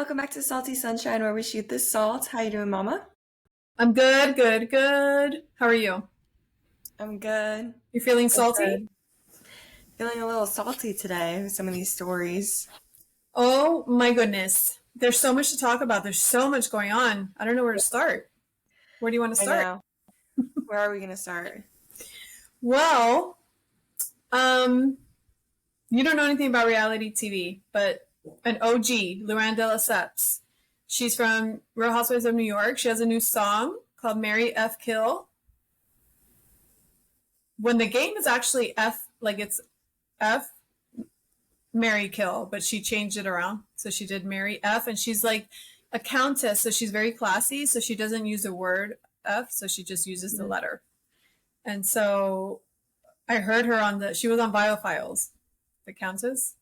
welcome back to Salty Sunshine, where we shoot the salt. How you doing, Mama? I'm good, good, good. How are you? I'm good. You feeling salty? Good. Feeling a little salty today with some of these stories. Oh my goodness. There's so much to talk about. There's so much going on. I don't know where to start. Where do you want to I start? know. Where are we going to start? Well, you don't know anything about reality TV, but an OG, Luann de Lesseps. She's from Real Housewives of New York. She has a new song called Marry F Kill. When the game is actually F, like it's F, Marry Kill, but she changed it around. So she did Marry F, and she's like a countess, so she's very classy. So she doesn't use the word F, so she just uses the letter. And so I heard her she was on Biofiles, the countess,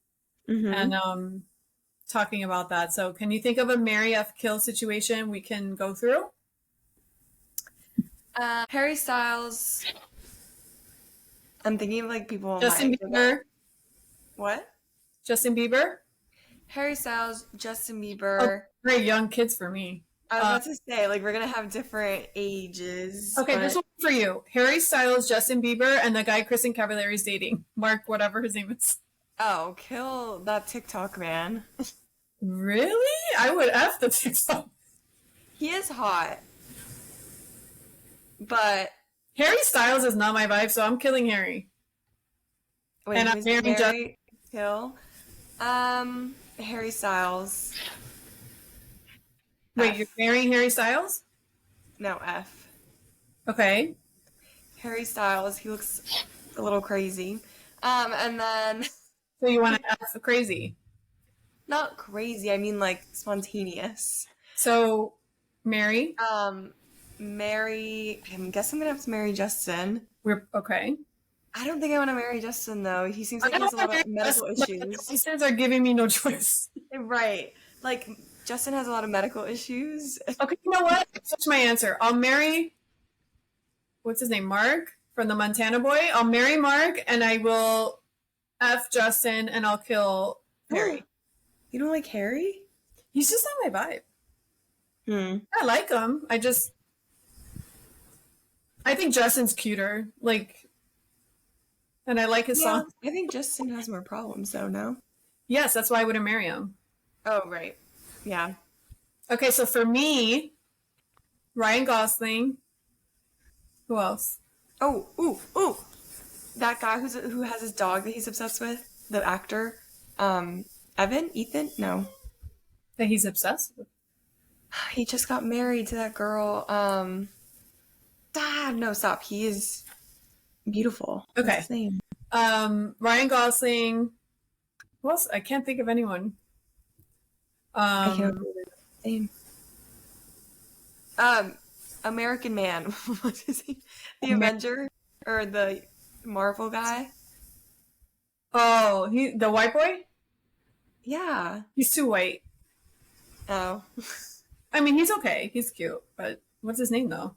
and talking about that. So can you think of a Marry F Kill situation we can go through? Harry Styles. I'm thinking of like people. Justin Bieber. What? Justin Bieber. Harry Styles, Justin Bieber. Oh, great young kids for me. I was about to say, like, we're going to have different ages. Okay, but... this one for you. Harry Styles, Justin Bieber, and the guy Kristen Cavallari's dating. Mark, whatever his name is. Oh, kill that TikTok man. Really? I would F the TikTok. He is hot. But Harry Styles is not my vibe, so I'm killing Harry. Wait, and I'm marrying Justin. Kill. Harry Styles. Wait, F. you're marrying Harry Styles? No, F. Okay. Harry Styles, he looks a little crazy. And then... So you want to F crazy? Not crazy, I mean like spontaneous. So, marry? Marry... I guess I'm gonna have to marry Justin. Okay. I don't think I want to marry Justin, though. He seems like he has a lot of medical issues. Choices are giving me no choice. Right. Like, Justin has a lot of medical issues. Okay, you know what? Switch my answer. I'll marry... What's his name? Mark? From the Montana Boy. I'll marry Mark, and I will F Justin, and I'll kill Harry. You don't like Harry? He's just not my vibe. I like him. I think Justin's cuter. Like... And I like his song. I think Justin has more problems, though, no? Yes, that's why I wouldn't marry him. Oh, right. Yeah. Okay, so for me, Ryan Gosling. Who else? Oh, ooh. That guy who has his dog that he's obsessed with. The actor. Ethan? No. That he's obsessed with? He just got married to that girl. No, stop. He is... beautiful. Okay. What's his name? Ryan Gosling. Who else? I can't think of anyone. I can't remember his name. American Man. What's his name? The Avenger? Or the Marvel guy? Oh, the white boy? Yeah. He's too white. Oh. I mean, he's okay. He's cute. But what's his name, though?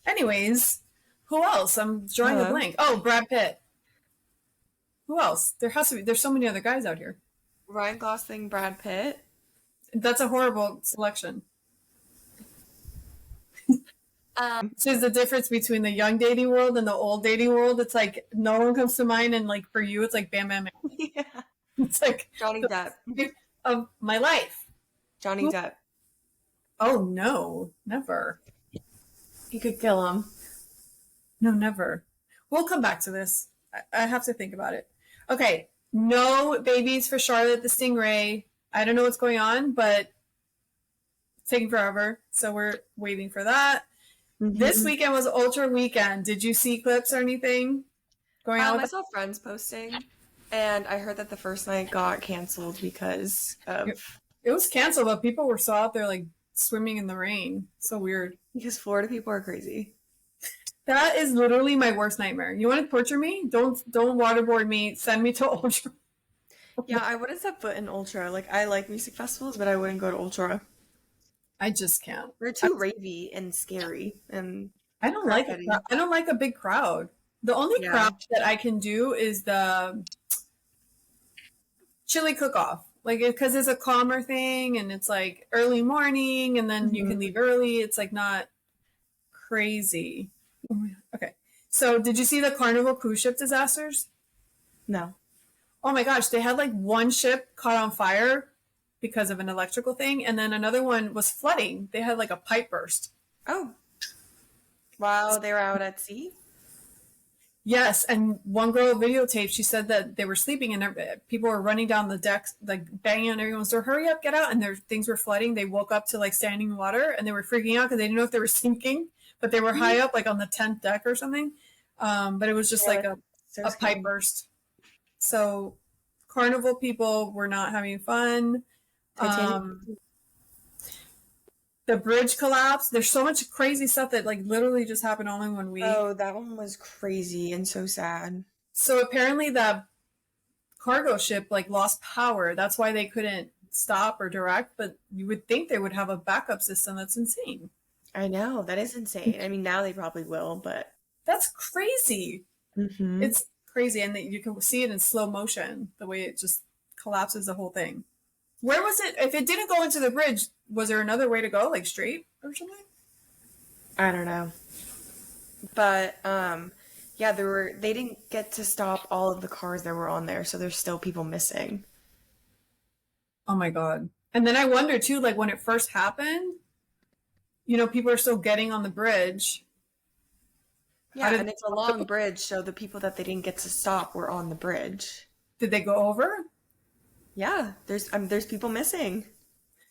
Anyways... Who else? I'm drawing a blank. Oh, Brad Pitt. Who else? There's so many other guys out here. Ryan Gosling, Brad Pitt. That's a horrible selection. So is the difference between the young dating world and the old dating world. It's like no one comes to mind, and like for you, it's like bam, bam, bam. Yeah. It's like Johnny Depp. Of my life. Johnny Depp. Oh no, never. You could kill him. No, never. We'll come back to this. I have to think about it. Okay, no babies for Charlotte the Stingray. I don't know what's going on, but it's taking forever, so we're waiting for that. This weekend was Ultra Weekend. Did you see clips or anything going on? I saw friends posting, and I heard that the first night got canceled because of... It was canceled, but people were still out there like swimming in the rain. So weird. Because Florida people are crazy. That is literally my worst nightmare. You want to torture me? Don't waterboard me. Send me to Ultra. Yeah, I wouldn't set foot in Ultra. Like, I like music festivals, but I wouldn't go to Ultra. I just can't. They're too ravey and scary. And I don't like it. I don't like a big crowd. The only crowd that I can do is the chili cook-off. Like, because it's a calmer thing and it's like early morning and then you can Mhm. leave early. It's like not crazy. Okay. So, did you see the Carnival cruise ship disasters? No. Oh my gosh, they had like one ship caught on fire because of an electrical thing, and then another one was flooding. They had like a pipe burst. Oh, while they were out at sea? Yes, and one girl videotaped. She said that they were sleeping and people were running down the decks, like banging on everyone's door. Hurry up, get out! And their things were flooding. They woke up to like standing water, and they were freaking out because they didn't know if they were sinking, but they were high up, like on the 10th deck or something. But it was just Yeah, like that's so a pipe scary. burst. So, carnival people were not having fun. Titanic. Um, the bridge collapsed. There's so much crazy stuff that like literally just happened all in one week. Oh, that one was crazy and so sad. So apparently that cargo ship like lost power. That's why they couldn't stop or direct, but you would think they would have a backup system. That's insane. I know, that is insane. I mean, now they probably will, but That's crazy. hmm It's crazy, and you can see it in slow motion, the way it just collapses the whole thing. Where was it? If it didn't go into the bridge, was there another way to go, like straight or something? I don't know. But yeah, they didn't get to stop all of the cars that were on there, so there's still people missing. Oh my God. And then I wonder too, like when it first happened, people are still getting on the bridge. How Yeah, and it's a long bridge, so the people that they didn't get to stop were on the bridge. did they go over? Yeah, there's people missing,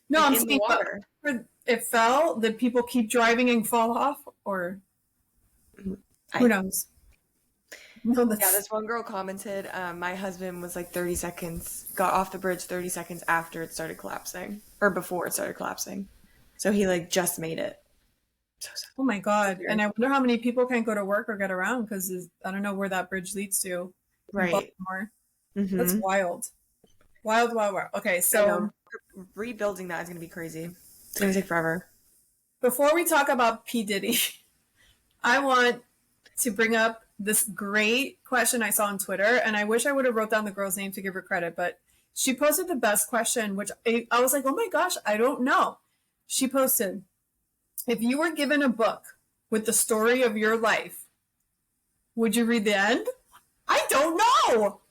No, like I'm in the saying, but water. for it fell. Did people keep driving and fall off, or who I knows? No, Yeah, that's this one girl commented, my husband was like 30 seconds, got off the bridge 30 seconds after it started collapsing, or before it started collapsing. So he like just made it. So sad. oh my So God. And weird. I wonder how many people can't go to work or get around because I don't know where that bridge leads to in Right. Baltimore. That's Mm-hmm. wild, wild, wild, wild. Okay, I so know. Rebuilding that is gonna be crazy. It's gonna take forever. before we talk about P Diddy, I want to bring up this great question I saw on Twitter, and I wish I would have wrote down the girl's name to give her credit, but she posted the best question, which I was like, oh my gosh, I don't know. She posted, if you were given a book with the story of your life, would you read the end? I don't know.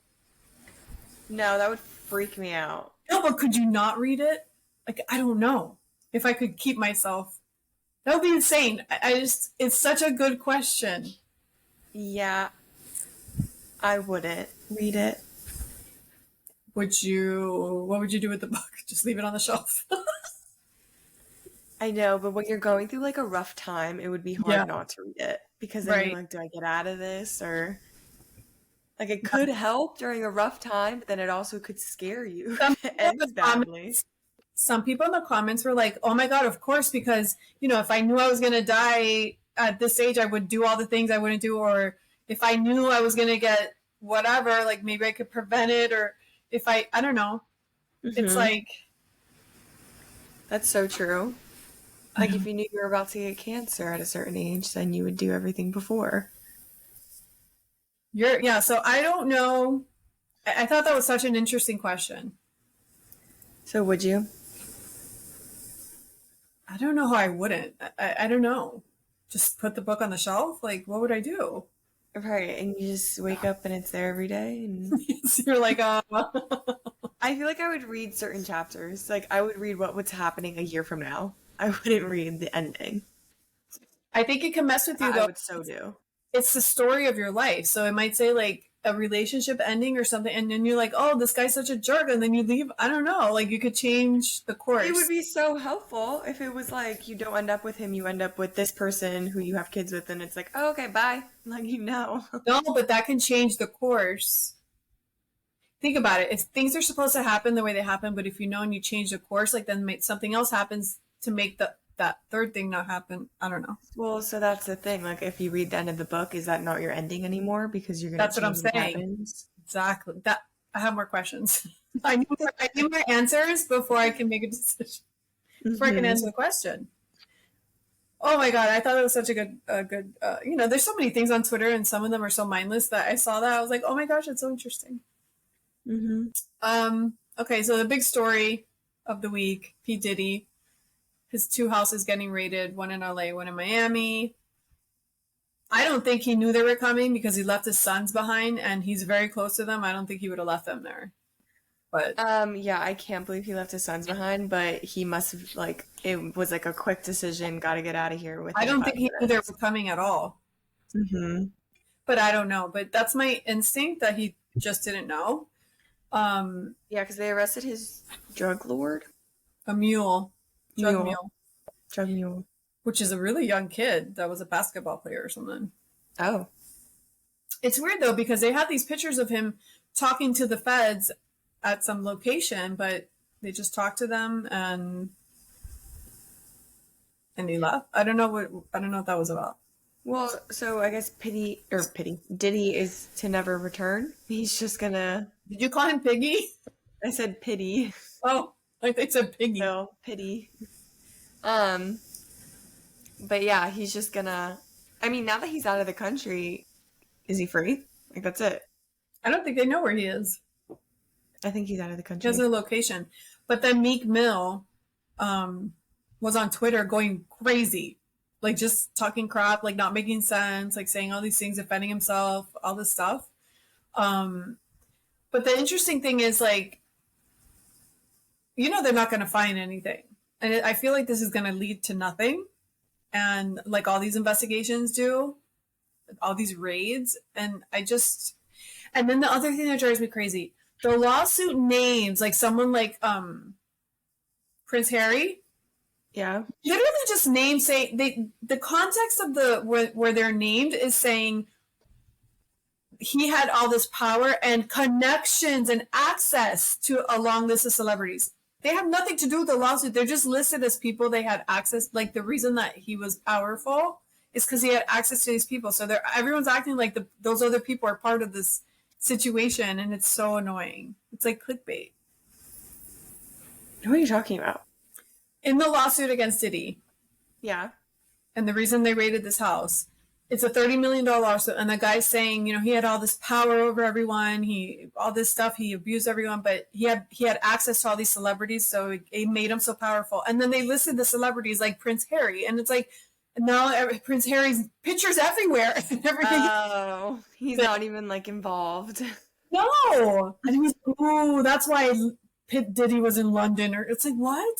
No, that would freak me out. No, but could you not read it? Like, I don't know if I could keep myself. That would be insane. I just, it's such a good question. Yeah, I wouldn't read it. What would you do with the book? Just leave it on the shelf. I know, but when you're going through like a rough time, it would be Yeah, hard not to read it because then you're right. like, do I get out of this or like it could help during a rough time, but then it also could scare you Some if it people in the ends badly. comments, some people in the comments were like, "Oh my god, of course!" Because if I knew I was gonna die at this age, I would do all the things I wouldn't do, or if I knew I was gonna get whatever, like maybe I could prevent it, or if I don't know. It's Hmm. like, That's so true. I Like if don't. you knew you were about to get cancer at a certain age, then you would do everything before. Yeah. So I don't know. I thought that was such an interesting question. So would you? I don't know how I wouldn't. I don't know. Just put the book on the shelf. Like, what would I do? Right, and you just wake up and it's there every day and So you're like, I feel like I would read certain chapters. Like I would read what's happening a year from now. I wouldn't read the ending. I think it can mess with you I though. would so do. It's the story of your life. So it might say like a relationship ending or something, and then you're like, oh, this guy's such a jerk, and then you leave. I don't know. Like you could change the It would course. be so helpful if it was like you don't end up with him, you end up with this person who you have kids with, and it's like, oh, okay, bye. Like, you know. No, but that can change the course. Think about it. If things are supposed to happen the way they happen, but if you know and you change the course, like then something else happens to make that third thing not happen. I don't know. Well, so that's the thing. Like, if you read the end of the book, is that not your ending anymore because you're going That's to what I'm change what saying. happens? Exactly. That I have more questions. I need my answers before I can make a decision. Before I can Hmm. answer the question. Oh my god, I thought it was such there's so many things on Twitter and some of them are so mindless that I saw that I was like, oh my gosh, it's so interesting. Hmm. Um, Okay, so the big story of the week, P. Diddy, his two houses getting raided, one in LA, one in Miami. I don't think he knew they were coming because he left his sons behind and he's very close to them. I don't think he would have left them there. But Yeah, I can't believe he left his sons behind, but he must have like it was like a quick decision, got to get out of here I within don't five think he knew they minutes. were coming at all. Mm-hmm. But I don't know. But that's my instinct that he just didn't know. Um, Yeah, because they arrested his drug lord, a mule, drug mule, mule, drug mule. which is a really young kid that was a basketball player or something. Oh, It's weird though because they had these pictures of him talking to the feds at some location, but they just talked to them and he left. I don't know what that was about. well, so I guess Diddy is to never return. He's just gonna. Did you call him Piggy? I said pity, Oh, I think said Piggy. so pity. Um, but yeah, he's just gonna. I mean, now that he's out of the country, is he free? Like that's it. I don't think they know where he is. I think he's out of the He has country. no location. But then Meek Mill was on Twitter going crazy, like just talking crap, like not making sense, like saying all these things, defending himself, all this stuff. Um, but the interesting thing is, like, they're not going to find anything. And I feel like this is going to lead to nothing. And like all these investigations do, all these raids. And then the other thing that drives me crazy, the lawsuit names like someone like Prince Harry. Yeah. Literally just name say the context of the where they're named is saying he had all this power and connections and access to a long list of celebrities. They have nothing to do with the lawsuit. They're just listed as people they had access. Like the reason that he was powerful is because he had access to these people. So everyone's acting like those other people are part of this situation, and it's so annoying. It's like clickbait. What are you talking about? In the lawsuit against Diddy, Yeah. and the reason they raided this house, it's a $30 million lawsuit, and the guy's saying, he had all this power over everyone, all this stuff, he abused everyone, but he had access to all these celebrities, so it made him so powerful. And then they listed the celebrities like Prince Harry, and it's like now Prince Harry's pictures everywhere and everything. Oh, he's not even like involved. No, and he was, oh, that's why Diddy was in London, or it's like what?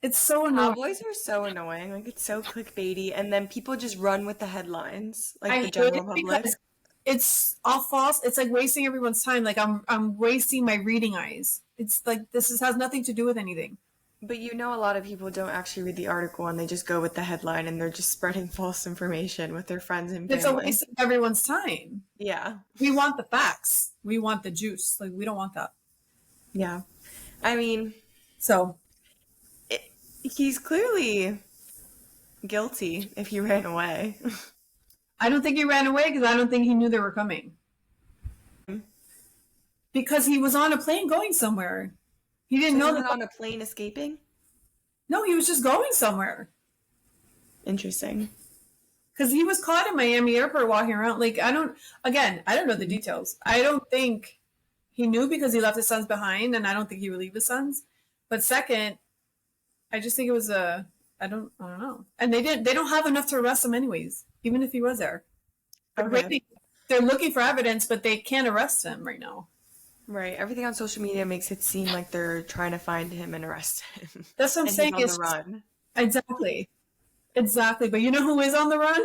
It's so annoying. Cowboys are so annoying. Like it's so clickbaity, and then people just run with the headlines, like I the hate general it public. because it's all false. It's like wasting everyone's time. Like I'm wasting my reading eyes. It's like has nothing to do with anything. But a lot of people don't actually read the article and they just go with the headline and they're just spreading false information with their friends and It's a family. waste of everyone's time. Yeah. We want the facts. We want the juice. Like we don't want that. Yeah. I mean, So he's clearly guilty if he ran away. I don't think he ran away because I don't think he knew they were coming. Because he was on a plane going somewhere. He didn't So know he that. was on a plane escaping? No, he was just going somewhere. Interesting. Because he was caught in Miami airport walking around. Like, I don't know the details. I don't think he knew because he left his sons behind, and I don't think he would leave his sons. But second, I just think it was I don't know. And they don't have enough to arrest him anyways, even if he was there. Okay. They're looking for evidence, but they can't arrest him right now. Right. Everything on social media makes it seem like they're trying to find him and arrest him. That's what I'm And saying. he's on It's the run. exactly. Exactly. But you know who is on the run?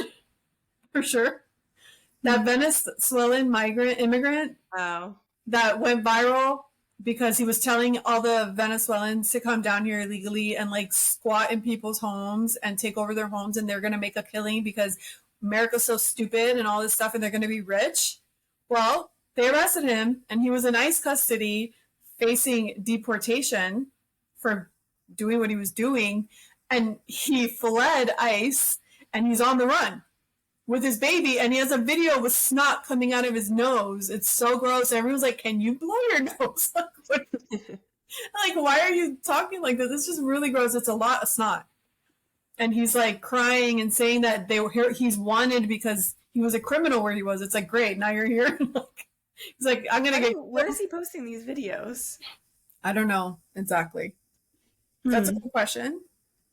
For sure. That Venezuelan immigrant Oh. that went viral because he was telling all the Venezuelans to come down here illegally and like squat in people's homes and take over their homes, and they're going to make a killing because America's so stupid and all this stuff, and they're going to be rich. Well, they arrested him, and he was in ICE custody facing deportation for doing what he was doing, and he fled ICE, and he's on the run with his baby, and he has a video with snot coming out of his nose. It's so gross. And everyone's like, "Can you blow your nose?" Like, why are you talking like this? It's just really gross. It's a lot of snot. And he's like crying and saying that he's wanted because he was a criminal where he was. It's like, great, now you're here. He's like, I'm gonna get. Where is he posting these videos? I don't know exactly. That's a Hmm. good question.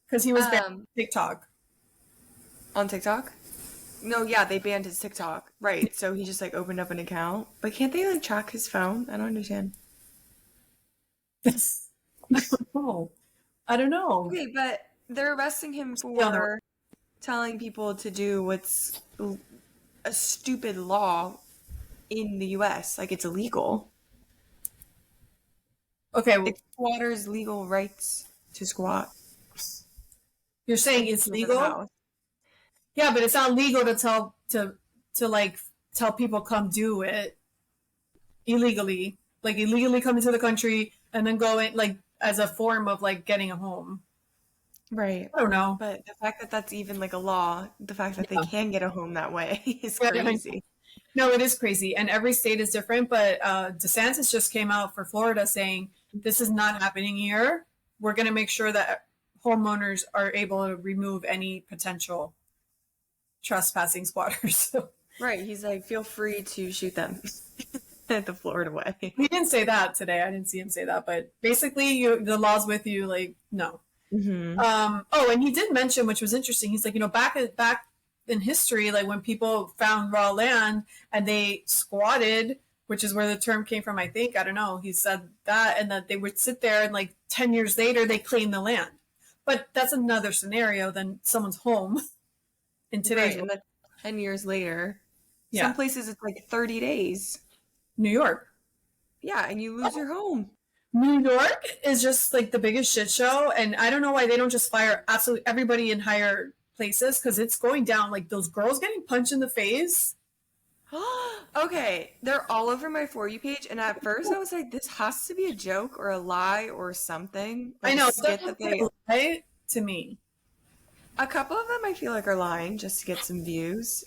Because he was banned on TikTok. On TikTok? No, yeah, they banned his TikTok. Right. So he just like opened up an account. But can't they like track his phone? I don't understand. Oh, I don't know. Okay, but they're arresting him Yeah, for telling people to do a stupid law in the US. Like it's illegal. okay, It's squatters' legal rights to squat you're saying and it's to live in a legal? house. Yeah, but it's not legal to like tell people come do it illegally. Like illegally come into the country and then go in like as a form of like getting a home. Right. I don't know. But the fact that that's even like a law, the fact that they Yeah. can get a home that way is Yeah. crazy. No, it is crazy, and every state is different. But DeSantis just came out for Florida saying this is not happening here. We're going to make sure that homeowners are able to remove any potential trespassing squatters. Right. He's like, feel free to shoot them the Florida way. He didn't say that today. I didn't see him say that, but basically, the law's with you. Like, no. Hmm. Oh, and he did mention, which was interesting. He's like, back in history, like when people found raw land and they squatted, which is where the term came from. I think I don't know. He said that, and that they would sit there, and like 10 years later, they claim the land. But that's another scenario than someone's home in today's Right. world. And then 10 years later, some Yeah, places it's like 30 days. New York. Yeah. And you lose your home. New York is just like the biggest shit show, and I don't know why they don't just fire absolutely everybody in higher places because it's going down. Like those girls getting punched in the face. Okay. They're all over my For You page. And at first I was like, this has to be a joke or a lie or something. I Like a know it skit doesn't that they. lie to me. A couple of them I feel like are lying just to get some views.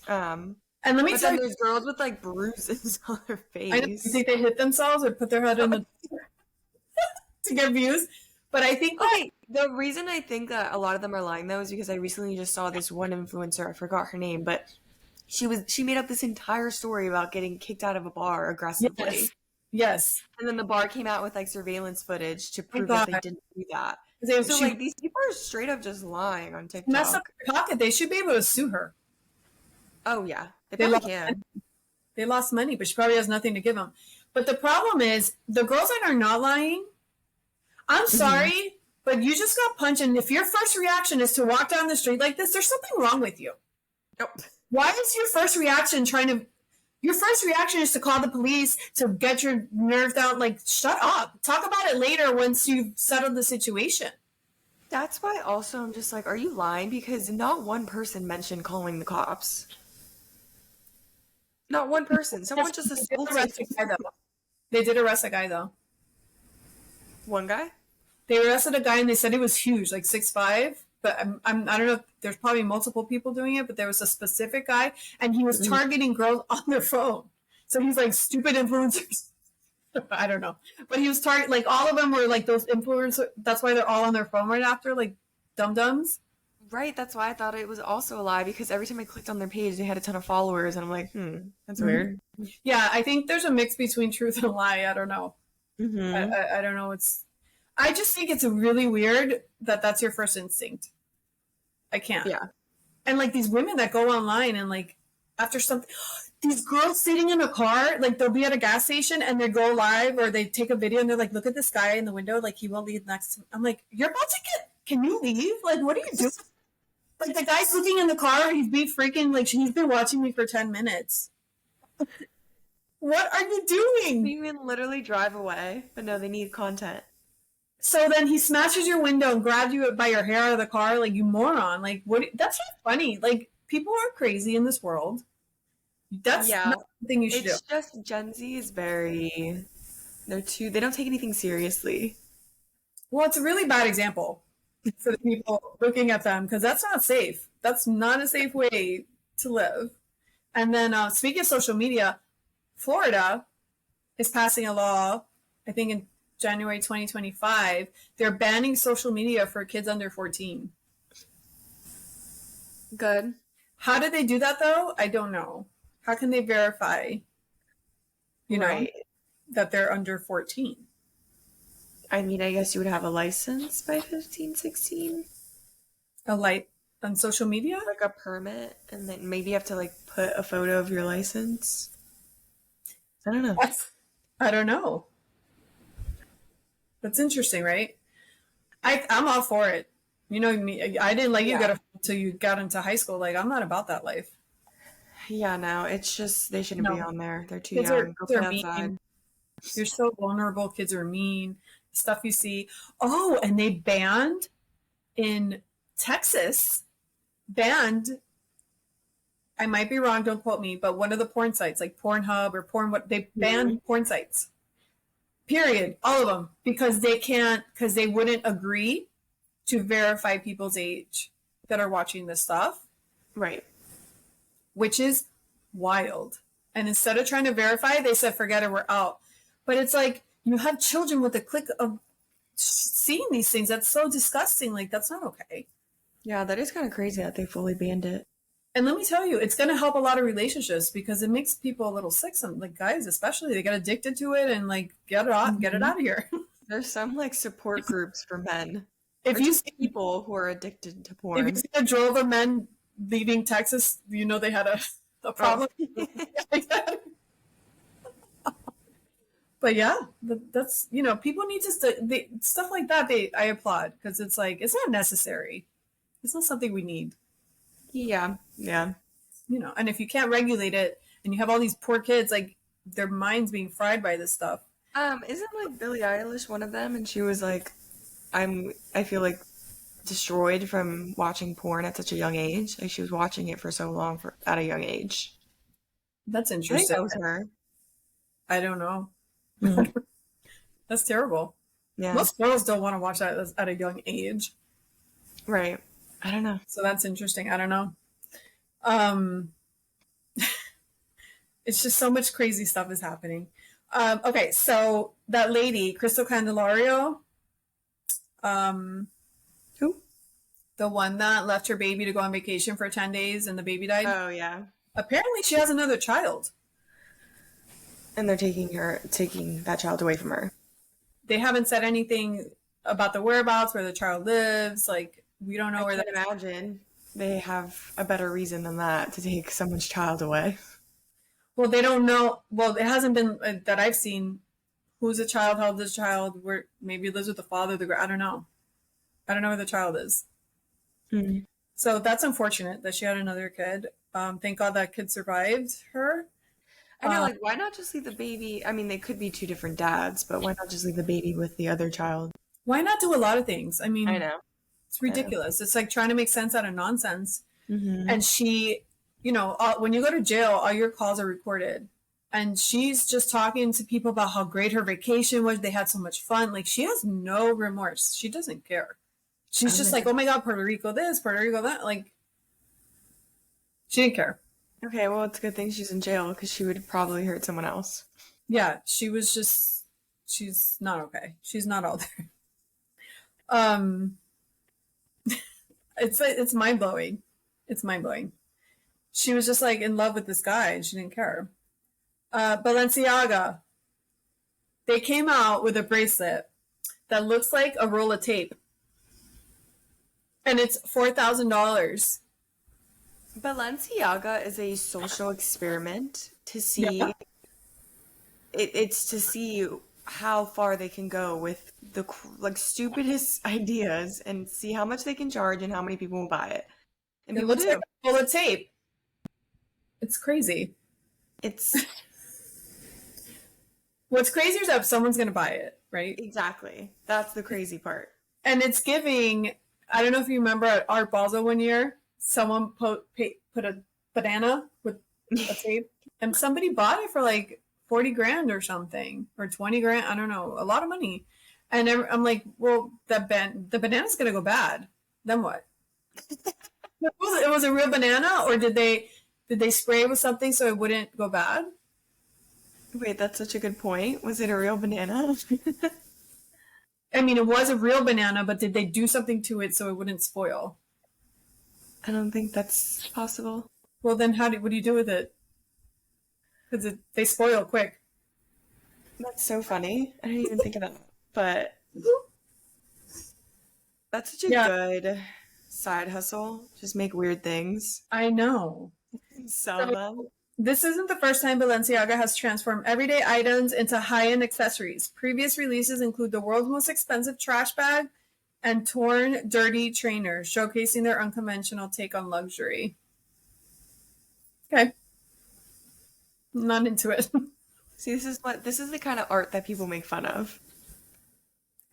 And let me But tell then you, there's girls with like bruises on their I know you face. think they hit themselves or put their head in the to get views, but I think that Okay, the reason I think that a lot of them are lying though is because I recently just saw this one influencer, I forgot her name, but she made up this entire story about getting kicked out of a bar yes, aggressively. yes, And then the bar came out with like surveillance footage to my prove that God, they didn't do that. So she like these people are straight up just lying on messed up TikTok. her pocket. They should be able to sue her. Oh yeah, they They probably lost, can. they lost money, but she probably has nothing to give them. But the problem is the girls that are not lying. I'm Hmm. sorry, but you just got punched, and if your first reaction is to walk down the street like this, there's something wrong with you. Nope. Why is your first reaction trying to? Your first reaction is to call the police to get your nerves down. Like, shut up. Talk about it later once you've settled the situation. That's why also I'm just like, are you lying? Because not one person mentioned calling the cops. Not one person. Someone just They did assaulted arrest a guy though. They did arrest a guy though. one guy. They arrested a guy and they said he was huge, like 6'5". But I don't know if there's probably multiple people doing it, but there was a specific guy and he was Mhm. targeting girls on their phone. So he's like stupid influencers. I don't know. But he was target like all of them were like those influencers. That's why they're all on their phone right after, like dum dums. Right, that's why I thought it was also a lie because every time I clicked on their page, they had a ton of followers, and I'm like, that's weird. Yeah, I think there's a mix between truth and lie. I don't know. Hmm. I don't know. I just think it's really weird that that's your first instinct. I can't. Yeah. And like these women that go online and like after something, these girls sitting in a car, like they'll be at a gas station and they go live or they take a video and they're like, look at this guy in the window, like he won't leave next to me. I'm like, you're about to get, can you leave? Like, what are you doing? Like the guy's looking in the car, he's being freaking, like he's been watching me for 10 minutes. What are you doing? You can literally drive away, but no, they need content. So then he smashes your window and grabs you by your hair out of the car, like you moron. Like what? That's not funny. Like people are crazy in this world. That's Yeah, not something you should do. it's just Gen Z is very, they don't take anything seriously. Well, it's a really bad example for the people looking at them because that's not safe. That's not a safe way to live. And then speaking of social media, Florida is passing a law, I think in January 2025. They're banning social media for kids under 14. Good. How did they do that though? I don't know. How can they verify? you know, Right. that they're under 14. I mean, I guess you would have a license by 15, 16. A light on social media? Like a permit, and then maybe you have to like put a photo of your license. I don't know. I don't know. That's interesting, right? I'm all for it. You know me, I didn't let you Yeah. get until you got into high school. Like, I'm not about that life. Yeah, no, it's just they shouldn't be No, on there. They're too kids are young. Go kids play are outside. mean. You're so vulnerable. Kids are mean. Stuff you see. Oh, and they banned in Texas, banned, I might be wrong, don't quote me, but one of the porn sites, like Pornhub or porn, what they Mhm. banned porn sites. Period. All of them. Because they can't, because they wouldn't agree to verify people's age that are watching this stuff, Right. which is wild. And instead of trying to verify, they said, forget it, we're out. But it's like, you have children with a click of seeing these things. That's so disgusting. Like, that's not okay. Yeah, that is kind of crazy that they fully banned it. And let me tell you, it's going to help a lot of relationships because it makes people a little sick. Some like guys, especially, they get addicted to it and like get it Mhm. out of here. There's some like support groups for men if or you just see, people who are addicted to if you porn. see a drove of men leaving Texas, you know they had a Oh. problem. But yeah, that's people need to stuff like that. I applaud because it's like it's not necessary. It's not something we need. Yeah, yeah. And if you can't regulate it, and you have all these poor kids, like their minds being fried by this stuff. Isn't like Billie Eilish one of them? And she was like, I feel like destroyed from watching porn at such a young age. Like she was watching it for so long at a young age. That's I think interesting. that was her. I don't know. Mm. That's terrible. Yeah, Most girls don't want to watch that at a young age. right. I don't know. So that's interesting. I don't know. Um, it's just so much crazy stuff is happening. Okay, so that lady, Crystal Candelario, um, Who? the one that left her baby to go on vacation for 10 days and the baby died, Oh yeah. apparently she has another child. And they're taking that child away from her. They haven't said anything about the whereabouts, where the child lives. Like, we don't know I where can't that. imagine they have a better reason than that to take someone's child away. Well, they don't know. Well, it hasn't been that I've seen who's the child, how old is the child, where maybe it lives with the father, I don't know. I don't know where the child is. Mm. So that's unfortunate that she had another kid. Thank God that kid survived her. I know, like, why not just leave the baby? I mean, they could be two different dads, but why not just leave the baby with the other child? Why not do a lot of things? I I mean, know. it's I know. ridiculous. It's like trying to make sense out of nonsense. Mm-hmm. And she, when you go to jail, all your calls are recorded. And she's just talking to people about how great her vacation was. They had so much fun. Like, she has no remorse. She doesn't care. She's just like, oh my God, Puerto Rico this, Puerto Rico that. Like, she didn't care. Okay, well, it's a good thing she's in jail because she would probably hurt someone else. Yeah, she's not okay. She's not all there. Um, it's mind blowing. It's mind blowing. She was just like in love with this guy and she didn't care. Balenciaga, they came out with a bracelet that looks like a roll of tape, and it's $4,000. Balenciaga is a social experiment to see Yeah, it's to see how far they can go with the like stupidest ideas and see how much they can charge and how many people will buy it. And it people looks like do. a roll of tape. It's crazy. It's What's crazy is that someone's going to buy it, right? exactly. That's the crazy part. And it's giving. I don't know if you remember at Art Basel one year, someone put a banana with a tape, and somebody bought it for like 40 grand or something, or 20 grand. I don't know, a lot of money. And I'm like, well, the banana's gonna go bad. Then what? It was a real banana, or did they spray it with something so it wouldn't go bad? Wait, that's such a good point. Was it a real banana? I mean, it was a real banana, but did they do something to it so it wouldn't spoil? I don't think that's possible. Well, then what do you do with it? Because they spoil quick. That's so funny. I didn't even think of that. But that's such a Yeah, good side hustle. Just make weird things, I know. sell So them. this isn't the first time Balenciaga has transformed everyday items into high-end accessories. Previous releases include the world's most expensive trash bag and torn, dirty trainers, showcasing their unconventional take on luxury. Okay, not into it. See, this is the kind of art that people make fun of.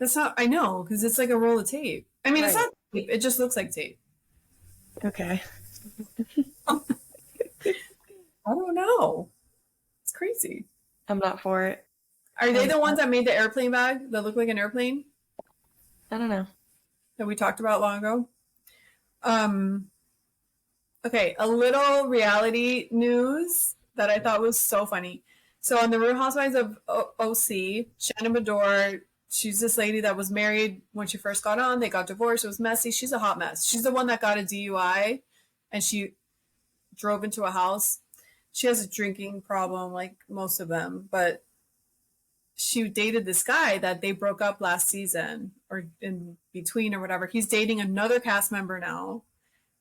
That's not, I know, because it's like a roll of tape. I mean, it's Right. not tape, it just looks like tape. Okay. I don't know. It's crazy. I'm not for it. Are they I'm the ones not. that made the airplane bag that look like an airplane I don't know. that we talked about long ago? Um, okay, a little reality news that I thought was so funny. So on the Real Housewives of OC, Shannon Bedore, she's this lady that was married when she first got on. They got divorced. It was messy. She's a hot mess. She's the one that got a DUI and she drove into a house. She has a drinking problem like most of them, but she dated this guy that they broke up last season or in between or whatever. He's dating another cast member now.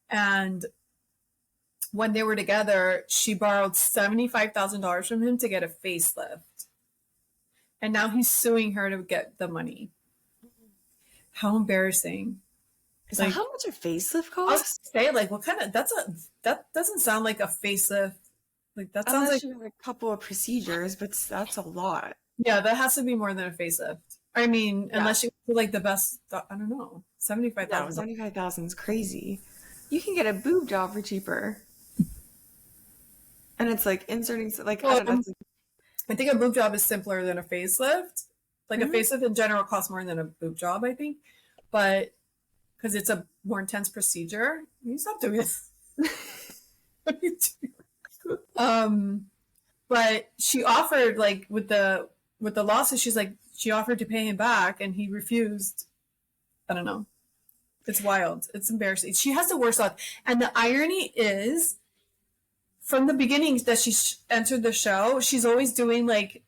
And when they were together, she borrowed $75,000 from him to get a facelift. And now he's suing her to get the money. How embarrassing. Is that Like, how much a facelift I was costs? gonna say, like, what kind of, that doesn't sound like a facelift. Like, that sounds like, Unless you have a couple of procedures, but that's a lot. yeah, that has to be more than a facelift. I mean, Yeah. unless you do like the best, I don't know, No, $75,000. 75,000 is crazy. You can get a boob job for cheaper. And it's like inserting, like, I Well, don't know. I think a boob job is simpler than a facelift. Like a Mhm. facelift in general costs more than a boob job, I think. But because it's a more intense procedure, you stop doing this. What are you doing? But she offered like with the lawsuit, she's like she offered to pay him back, and he refused. I don't know. It's wild. It's embarrassing. She has the worst luck, and the irony is from the beginning that she entered the show, she's always doing like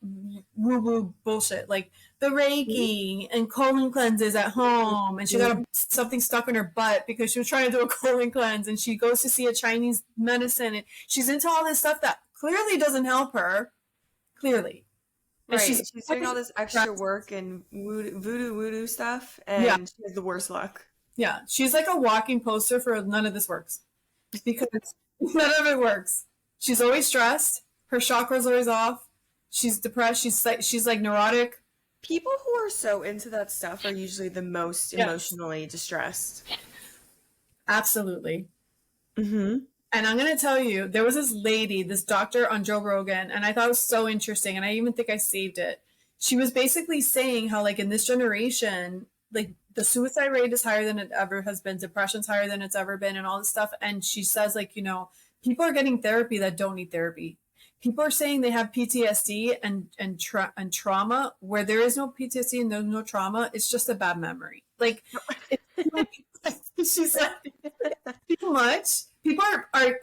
woo woo bullshit, like the Reiki and colon cleanses at home. And she got something stuck in her butt because she was trying to do a colon cleanse. And she goes to see a Chinese medicine. And she's into all this stuff that clearly doesn't help her. Clearly. And she's, Right. She's doing all this extra work and voodoo stuff, yeah, and she has the worst luck. yeah. She's like a walking poster for none of this works because none of it works. She's always stressed. Her chakra's always off. She's depressed. She's like neurotic. People who are so into that stuff are usually the most Yes, emotionally distressed. absolutely. Mm-hmm. And I'm going to tell you, there was this lady, this doctor on Joe Rogan, and I thought it was so interesting. And I even think I saved it. She was basically saying how, like, in this generation, like, the suicide rate is higher than it ever has been, depression's higher than it's ever been, and all this stuff. And she says, like, people are getting therapy that don't need therapy. People are saying they have PTSD and trauma where there is no PTSD and there's no trauma. It's just a bad memory. Like, it's she's like, too much. People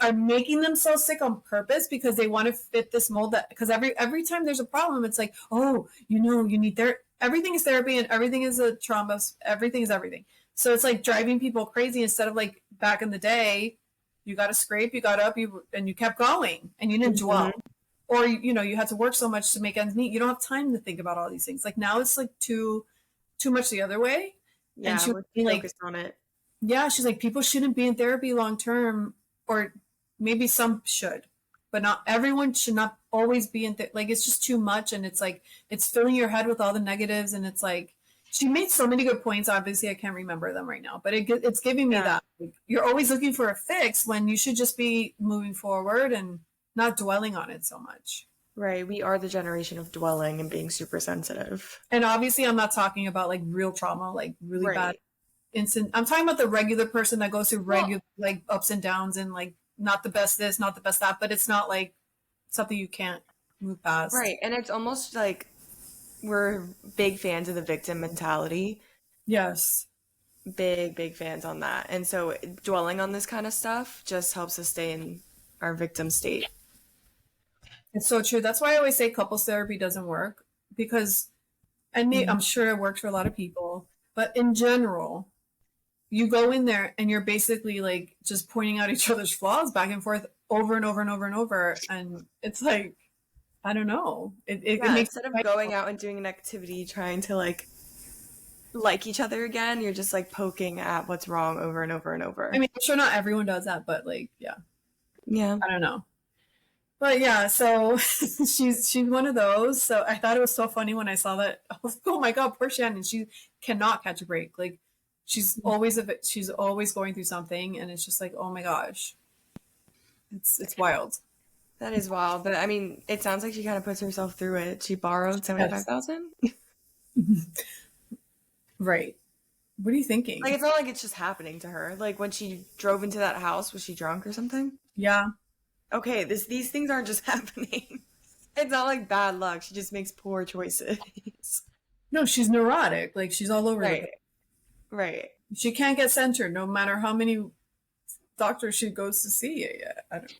are making themselves sick on purpose because they want to fit this mold that because every time there's a problem, it's like, oh, you need everything is therapy and everything is a trauma, everything is everything. So it's like driving people crazy instead of like back in the day, you got to scrape, you got up, and you kept going and you didn't dwell. Mm-hmm. Or you had to work so much to make ends meet. You don't have time to think about all these things. Like now it's like too much the other way. And Yeah, she was we're being like, focused on it. yeah, she's like, people shouldn't be in therapy long term, or maybe some should, but not everyone should not always be in like it's just too much, and it's like it's filling your head with all the negatives, and it's like she made so many good points. Obviously, I can't remember them right now, but it's giving me Yeah. that like, you're always looking for a fix when you should just be moving forward and not dwelling on it so much. Right. We are the generation of dwelling and being super sensitive. And obviously, I'm not talking about like real trauma, like really bad Right. instant. I'm talking about the regular person that goes through Well, regular like ups and downs and like not the best this, not the best that, but it's not like something you can't move past. right. And it's almost like we're big fans of the victim mentality. Yes. Big, big fans on that. And so dwelling on this kind of stuff just helps us stay in our victim state. It's so true. That's why I always say couples therapy doesn't work because, and Mhm. I'm sure it works for a lot of people, but in general, you go in there and you're basically like just pointing out each other's flaws back and forth over and over and over and over. And it's like, I don't know. It Yeah, makes instead of me going out and doing an activity trying to like each other again, you're just like poking at what's wrong over and over and I over. mean, I'm sure not everyone does that, but like, yeah, Yeah. I don't know. But yeah, so she's one of those. So I thought it was so funny when I saw that. I was like, oh my god, poor Shannon. She cannot catch a break. Like she's always going through something, and it's just like, oh my gosh, it's wild. That is wild, but I mean, it sounds like she kind of puts herself through it. She borrowed Yes, 75,000. right. What are you Like thinking? it's not like it's just happening to her. Like when she drove into that house, was she drunk or something? Yeah. Okay, these things aren't just happening. It's not like bad luck. She just makes poor choices. No, she's neurotic. Like she's all over the Right. place. Right. She can't get centered no matter how many doctors she goes to see. I don't.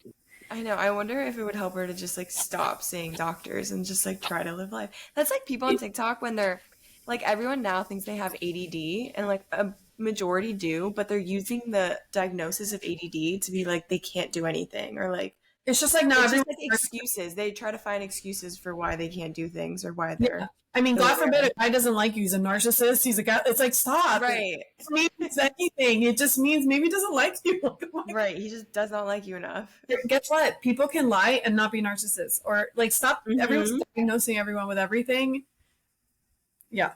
I know. I wonder if it would help her to just like stop seeing doctors and just like try to live life. That's like people on TikTok when they're like everyone now thinks they have ADD and like a majority do, but they're using the diagnosis of ADD to be like they can't do anything or like It's just like now it's just everyone. like excuses. They try to find excuses for why they can't do things or why Yeah. they're I mean, the way God they forbid are. a guy doesn't like you. He's a narcissist. He's a guy. It's like, stop. It Right. means anything. It just means maybe he doesn't like you. Right. He just does not like you enough. Guess what? People can lie and not be narcissists. Or like, stop. Everyone's Hmm. diagnosing everyone with everything. Yeah.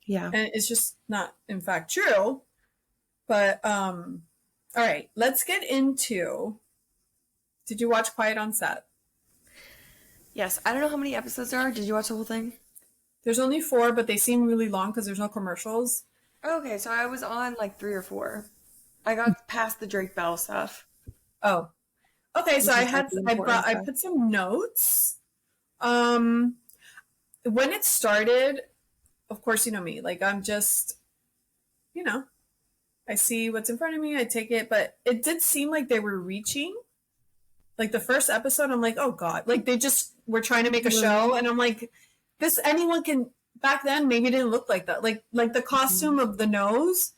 Yeah. And it's just not, in fact, true. But, all right. Let's get into, did you watch Quiet on Set? Yes. I don't know how many episodes there are. Did you watch the whole thing? There's only 4, but they seem really long because there's no commercials. Okay, so I was on like 3 or 4. I got past the Drake Bell stuff, Oh, okay. So which is like the important I stuff. put some notes. Um, when it started, of course, you know me, like I'm just, you know, I see what's in front of me, I take it, but it did seem like they were reaching. Like the first episode, I'm like, oh God, like they just were trying to make a show, and I'm like, this anyone can. Back then, maybe it didn't look like that. Like the costume of the nose,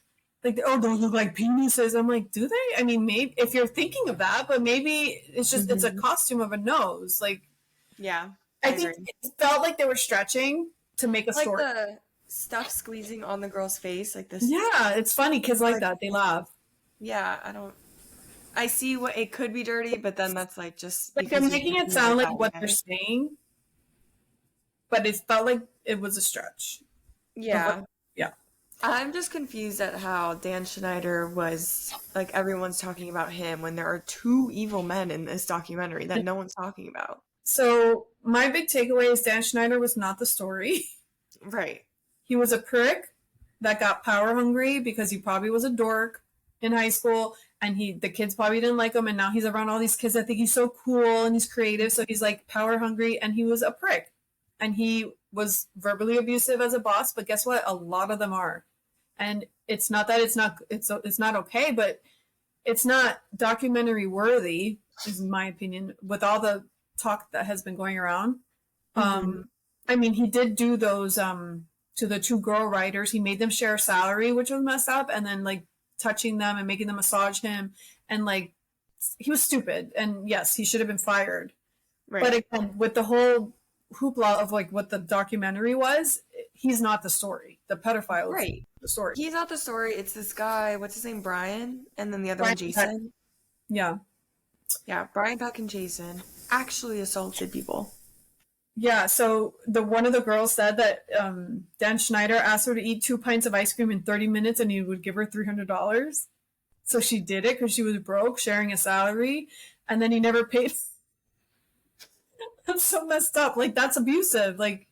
like oh, those look like penises. I'm like, do they? I mean, maybe if you're thinking of that, but maybe it's a Hmm. costume of a nose. Like Yeah, I I think agree. it felt like they were stretching to make a Like story. the stuff squeezing on the girl's face, like this. Yeah, it's funny. Kids like Like, that. They laugh. yeah, I don't. I see what it could be dirty, but then that's like just Like they're because you making think it he's a sound like bad what they're guy. saying, but it felt like it was a stretch of what. Yeah, Yeah. I'm just confused at how Dan Schneider was like everyone's talking about him when there are two evil men in this documentary that no one's talking about. So my big takeaway is Dan Schneider was not the story. Right. He was a prick that got power hungry because he probably was a dork in high school, and the kids probably didn't like him, and now he's around all these kids that think he's so cool and he's creative, so he's like power hungry, and he was a prick. And he was verbally abusive as a boss, but guess what? A lot of them are. And it's not that it's not okay, but it's not documentary worthy, is my opinion, with all the talk that has been going around. Hmm. I mean, he did do those to the two girl writers. He made them share a salary, which was messed up, and then like touching them and making them massage him, and like he was stupid. And yes, he should have been fired. But Right. again, with the whole hoopla of like what the documentary was, he's not the story. The pedophile is Right. the story. He's not the story. It's this guy. What's his name? Brian, and then the other one, Brian Peck. Jason. Yeah. Yeah, Brian Peck and Jason actually assaulted people. Yeah, so the one of the girls said that Dan Schneider asked her to eat 2 pints of ice cream in 30 minutes and he would give her $300. So she did it because she was broke, sharing a salary, and then he never paid. That's so messed up. Like, that's abusive. Like,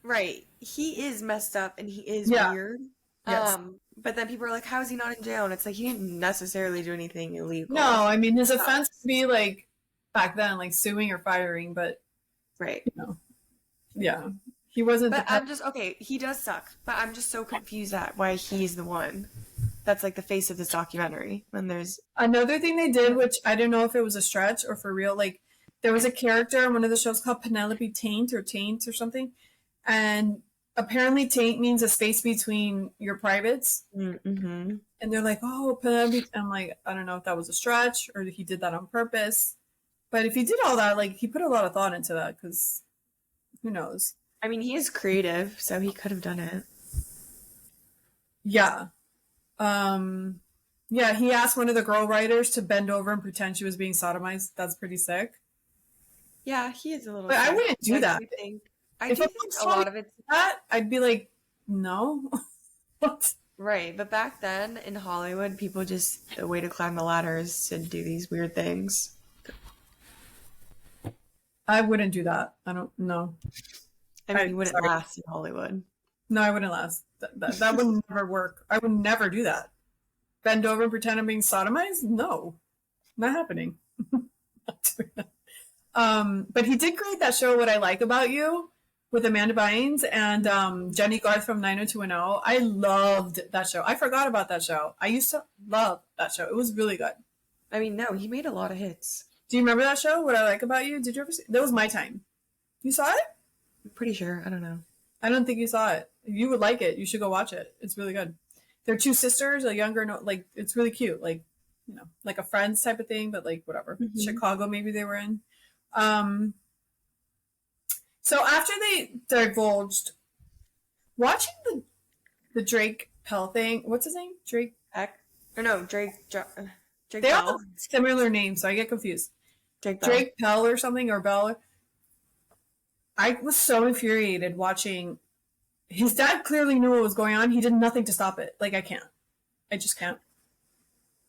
Right. He is messed up and he is yeah, weird. yes. But then people are like, how is he not in jail? And it's like he didn't necessarily do anything No, illegal. I mean, his offense Sucks. would be like back then, like suing or firing, but, Right. you know, yeah. He wasn't the But pet. I'm just okay, he does suck. But I'm just so confused at why he's the one that's like the face of this documentary when there's Another thing they did, which I don't know if it was a stretch or for real, like, there was a character on one of the shows called Penelope Taint or something, And apparently taint means a space between your privates. Mm-hmm. And they're like, oh, I'm like, I don't know if that was a stretch or he did that on purpose. But if he did all that, like, he put a lot of thought into that because who knows? I mean, he is creative, so he could have done it. Yeah. Um, yeah, he asked one of the girl writers to bend over and pretend she was being sodomized. That's pretty sick. Yeah, he is a little But I sick. wouldn't do that. I If do a think was a telling me lot of it's that, I'd be like, no. What? right. But back then in Hollywood, people just, the way to climb the ladder is to do these weird things. I wouldn't do that. I don't know. I mean, you wouldn't Sorry. last in Hollywood. No, I wouldn't last. That would never work. I would never do that. Bend over and pretend I'm being sodomized? No, not happening. Not doing that. But he did create that show, What I Like About You, with Amanda Bynes and Jenny Garth from 90210. I loved that show. I forgot about that show. I used to love that show. It was really good. I mean, no, he made a lot of hits. Do you remember that show, What I Like About You? Did you ever see it? That was my time. You saw it? I'm pretty sure. I don't know. I don't think you saw it. You would like it. You should go watch it. It's really good. They're two sisters, a younger, like, it's really cute. Like, like a Friends type of thing, but like whatever. Mm-hmm. Chicago, maybe they were in. Um, so after they divulged, watching the Drake Pell thing, what's his name? Drake? Heck? Or no, Drake They all Bell. have similar names, so I get confused. Drake Bell. Drake Pell or something, or Bell. I was so infuriated watching. His dad clearly knew what was going on. He did nothing to stop it. Like, I can't. I just can't.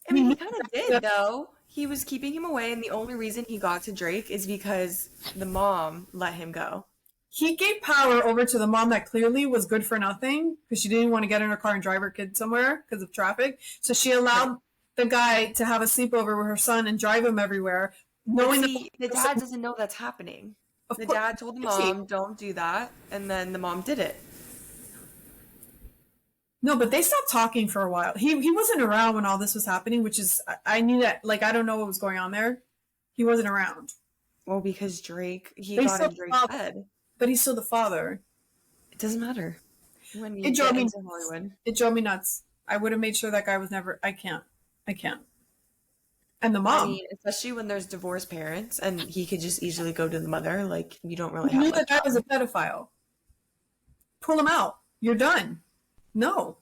I mean, he kind of did, though. He was keeping him away, and the only reason he got to Drake is because the mom let him go. He gave power over to the mom that clearly was good for nothing because she didn't want to get in her car and drive her kid somewhere because of traffic. So she allowed the guy to have a sleepover with her son and drive him everywhere, knowing the dad doesn't know that's happening. The dad told the mom, don't do that, and then the mom did it. No, but they stopped talking for a while. He wasn't around when all this was happening, which is, I knew that, like, I don't know what was going on there. He wasn't around. Well, because Drake, he But got in Drake's head. But he's still the father. It doesn't matter. When you It drove get me into Hollywood. It drove me nuts. I would have made sure that guy was never, I can't. And the mom. I mean, especially when there's divorced parents, and he could just easily go to the mother. Like, you don't really You have knew much the guy was a pedophile. Pull him out. You're done. No.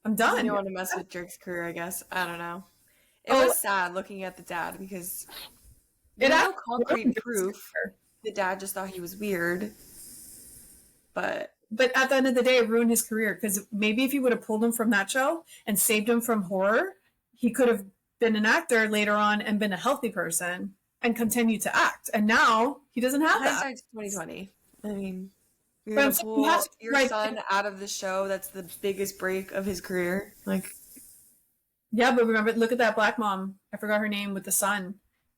I'm done. You don't want to mess with Drake's career, I guess. I don't know. It was sad looking at the dad because there's no concrete proof. The dad just thought he was weird. But at the end of the day, it ruined his career because maybe if you would have pulled him from that show and saved him from horror, he could have been an actor later on and been a healthy person and continued to act. And now he doesn't have that. Hindsight's 2020. I mean, you're But gonna I'm saying pull you have to your write- son out of the show. That's the biggest break of his career. Like, Yeah, but remember, look at that black mom. I forgot her name with the son.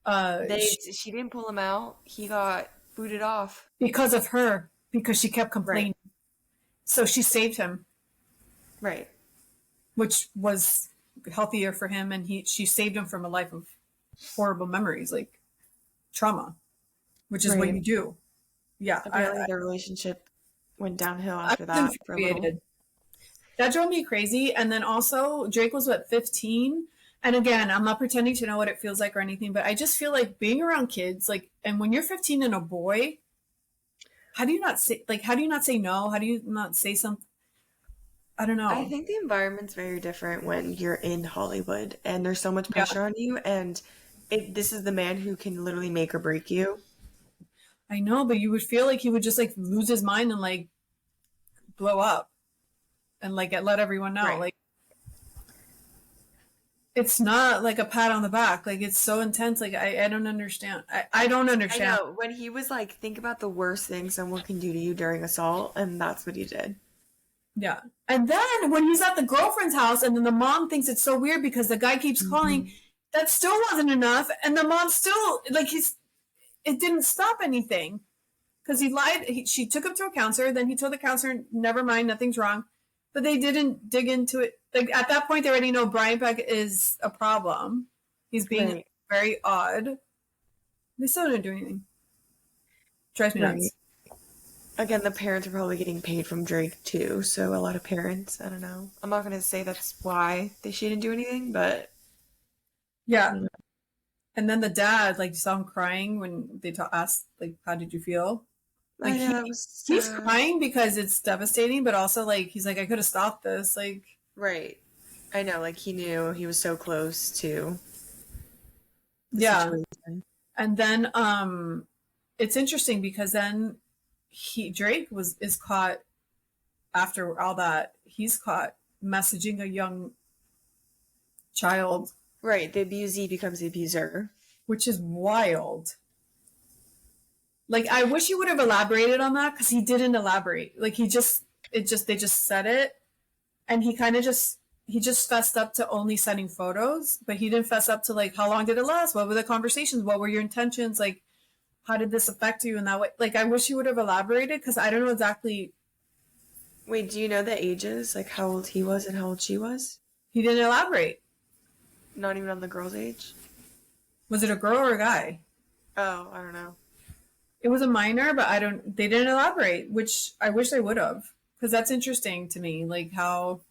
she didn't pull him out. He got booted off. Because of her, because she kept complaining. Right. So she saved him, Right. which was healthier for him, and she saved him from a life of horrible memories, like trauma, which is what Right. you do. Yeah, Apparently their relationship went downhill after I that was for a little. infuriated. That drove me crazy. And then also, Drake was what, 15? And again, I'm not pretending to know what it feels like or anything, but I just feel like being around kids, like, and when you're 15 and a boy, how do you not say no? How do you not say something? I don't know. I think the environment's very different when you're in Hollywood and there's so much pressure on you, and this is the man who can literally make or break you. I know, but you would feel like he would just like lose his mind and like blow up and like let everyone know. Right. Like, it's not like a pat on the back. Like, it's so intense. Like, I don't understand. I don't I understand. know, when he was like, think about the worst thing someone can do to you during assault, and that's what he did. Yeah. And then when he's at the girlfriend's house and then the mom thinks it's so weird because the guy keeps calling, that still wasn't enough. And the mom still, like, it didn't stop anything because he lied. She took him to a counselor. Then he told the counselor, never mind, nothing's wrong. But they didn't dig into it. Like, at that point, they already know Brian Peck is a problem. He's being very odd. They still didn't do anything. Drives me nuts. Again, the parents are probably getting paid from Drake too, so a lot of parents, I don't know. I'm not gonna say that's why she didn't do anything, but I Yeah. don't know. And then the dad, like, you saw him crying when they asked, like, how did you feel? Like I know that was he's sad. crying because it's devastating, but also like he's like, I could have stopped this. Like, Right. I know, like he knew he was so close to the yeah. situation. And then it's interesting because then Drake is caught after all that. He's caught messaging a young child, Right, the abusee becomes the abuser. which is wild. Like, I wish he would have elaborated on that because he didn't elaborate. Like, they just said it, and he just fessed up to only sending photos, but he didn't fess up to like how long did it last? What were the conversations? What were your intentions? Like, how did this affect you in that way? Like, I wish he would have elaborated because I don't know exactly. Wait, do you know the ages? Like how old he was and how old she was? He didn't elaborate. Not even on the girl's age? Was it a girl or a guy? Oh, I don't know. It was a minor, but I don't. They didn't elaborate, which I wish they would have, because that's interesting to me. Like how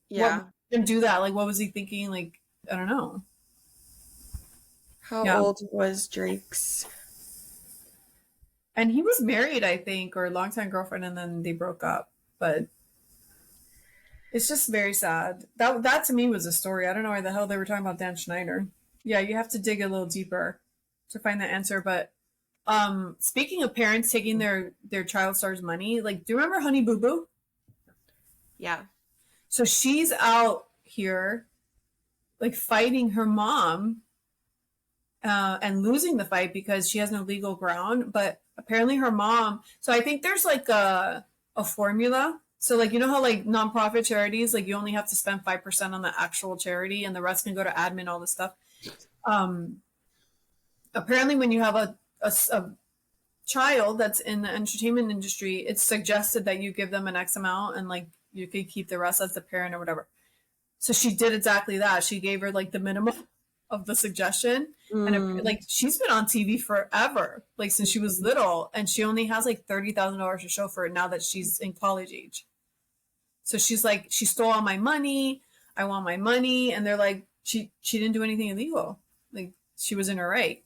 what made Yeah. him do that? Like what was he thinking? Like I don't know. How Yeah, old was Drake's? and he was married, I think, or a longtime girlfriend, and then they broke up. But it's just very sad. That to me was a story. I don't know why the hell they were talking about Dan Schneider. Yeah, you have to dig a little deeper to find that answer. But speaking of parents taking their child star's money, like do you remember Honey Boo Boo? Yeah. So she's out here like fighting her mom and losing the fight because she has no legal ground. But apparently her mom. So I think there's like a formula. So like you know how like nonprofit charities like you only have to spend 5% on the actual charity and the rest can go to admin all this stuff. Um, apparently when you have a child that's in the entertainment industry, it's suggested that you give them an X amount and like you could keep the rest as the parent or whatever. So she did exactly that. She gave her like the minimum of the suggestion. And Mm. like she's been on TV forever, like since she was little, and she only has like $30,000 to show for it now that she's in college age. So she's like, she stole all my money. I want my money, and they're like, she didn't do anything illegal. Like she was in her right,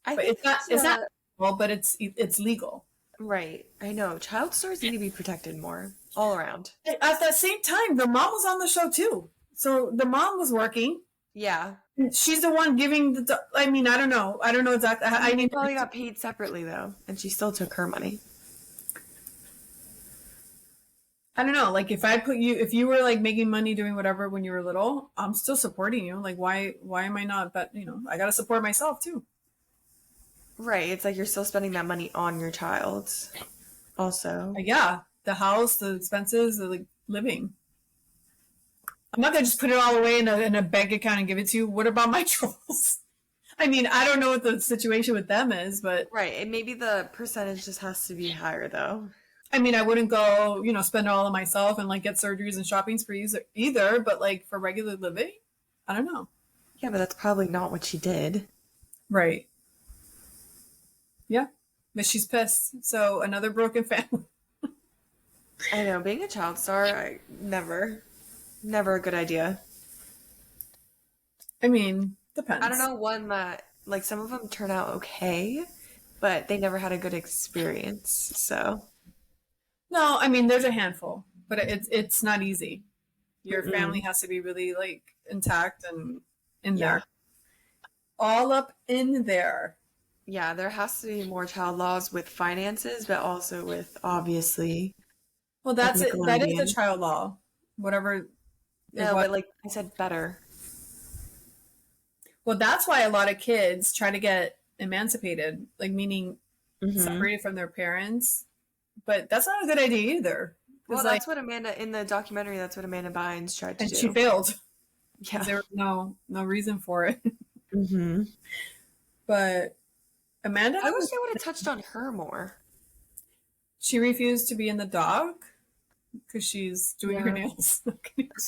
I but think it's not well, but it's legal. right. I know. Child stars need to be protected more all around. At that same time, the mom was on the show too. So the mom was working. Yeah. She's the one giving the. I mean, I don't know. I don't know exactly. I I mean, they need probably to. got paid separately though, and she still took her money. I don't know. Like if you were like making money doing whatever when you were little, I'm still supporting you. Like why am I not? But I gotta support myself too. Right. It's like you're still spending that money on your child. Also. Like, yeah, the house, the expenses, the like living. I'm not gonna just put it all away in a bank account and give it to you. What about my trolls? I mean, I don't know what the situation with them is, but Right. And maybe the percentage just has to be higher though. I mean, I wouldn't go, spend it all on myself and like get surgeries and shopping sprees either. But like for regular living, I don't know. Yeah, but that's probably not what she did. Right. Yeah. But she's pissed. So another broken family. I know, being a child star, never a good idea. I mean, I don't depends. know, one that, like, some of them turn out okay, but they never had a good experience, so. No, I mean, there's a handful, but it's not easy. Your family Mm-mm. has to be really like intact and in Yeah. there. All up in there. Yeah, there has to be more child laws with finances, but also with, obviously, Well, like that's it. That is the Nickelodeon. child law. Whatever it No, was. but like I said, better. Well, that's why a lot of kids try to get emancipated, like meaning Hmm. separated from their parents. But that's not a good idea either. Well, Because like, that's what Amanda, in the documentary, that's what Amanda Bynes tried to and she do. failed because Yeah. there was no reason for it. Hmm. But Amanda, I wish they would have touched on her more. she refused to be in the dog because she's doing her Yeah. nails.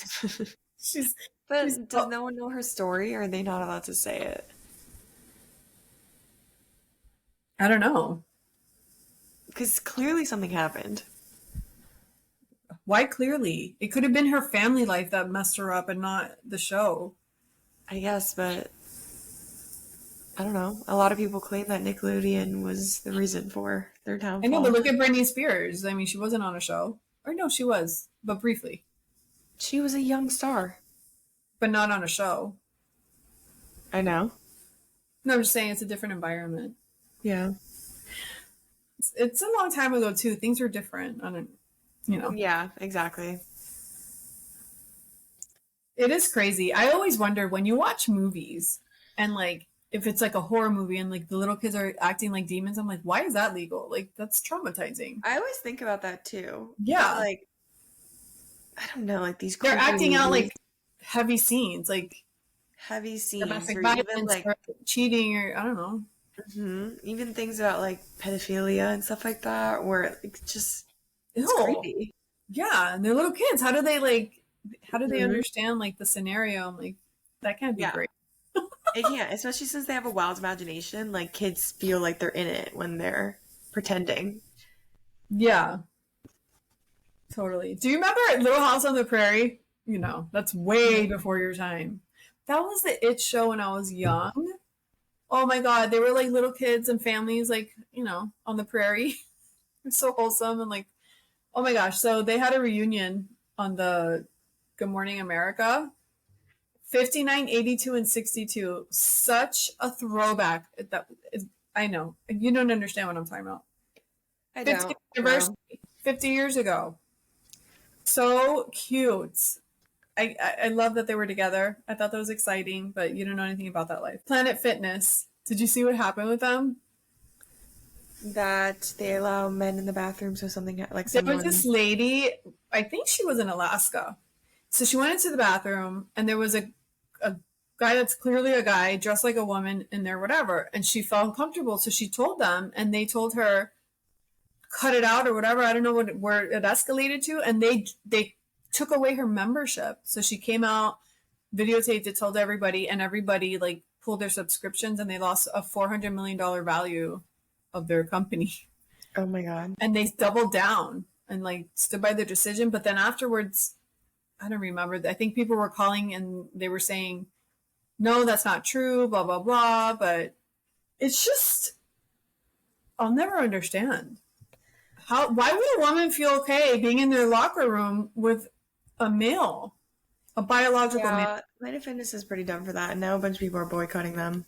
she's she's But does no one know her story, or are they not allowed to say it? I don't know. because clearly something happened. Why clearly? It could have been her family life that messed her up and not the show. I guess, but I don't know. A lot of people claim that Nickelodeon was the reason for their I know, but downfall. look at Britney Spears. I mean, she wasn't on a show. Or no, she was, but briefly. She was a young star. But not on a show. I know. No, I'm just saying it's a different environment. Yeah. It's a long time ago too. Things were different on a, you know. Yeah, exactly. It is crazy. I always wonder when you watch movies and like if it's like a horror movie and like the little kids are acting like demons, I'm like, why is that legal? Like that's traumatizing. I always think about that too. But Yeah. like, I don't know, like these They're creepy acting out movies, like heavy scenes, like heavy scenes, domestic or even violence like, or cheating or I don't know. even things about like pedophilia and stuff like that, where it just it's Ew. creepy. Yeah, and they're little kids. How do they like how do they Hmm. understand like the scenario? I'm like, that can't be Yeah, great. it can't, especially since they have a wild imagination. Like kids feel like they're in it when they're pretending. Yeah, totally. Do you remember Little House on the Prairie? You know, that's way before your time. That was the it show when I was young. Oh my God, they were like little kids and families, like, you know, on the prairie. It's so wholesome and like, oh my gosh. So they had a reunion on the Good Morning America. 59, 82, and 62. Such a throwback. That is, I know. You don't understand what I'm talking about. I 50th don't. anniversary, Well, 50 years ago. So cute. I love that they were together. I thought that was exciting, but you don't know anything about that life. Planet Fitness. Did you see what happened with them? that they allow men in the bathroom, so something like There was this someone. lady, I think she was in Alaska. So she went into the bathroom and there was a guy that's clearly a guy dressed like a woman in there, whatever. And she felt uncomfortable. So she told them and they told her, cut it out or whatever. I don't know where it escalated to. And they took away her membership. So she came out, videotaped it, told everybody, and everybody like pulled their subscriptions and they lost a $400 million value of their company. Oh my God. And they doubled down and like stood by their decision. But then afterwards, I don't remember. I think people were calling and they were saying, no, that's not true, blah, blah, blah. But it's just, I'll never understand. Why would a woman feel okay being in their locker room with a male, a biological male? Yeah, Planet Fitness is pretty dumb for that, and now a bunch of people are boycotting them.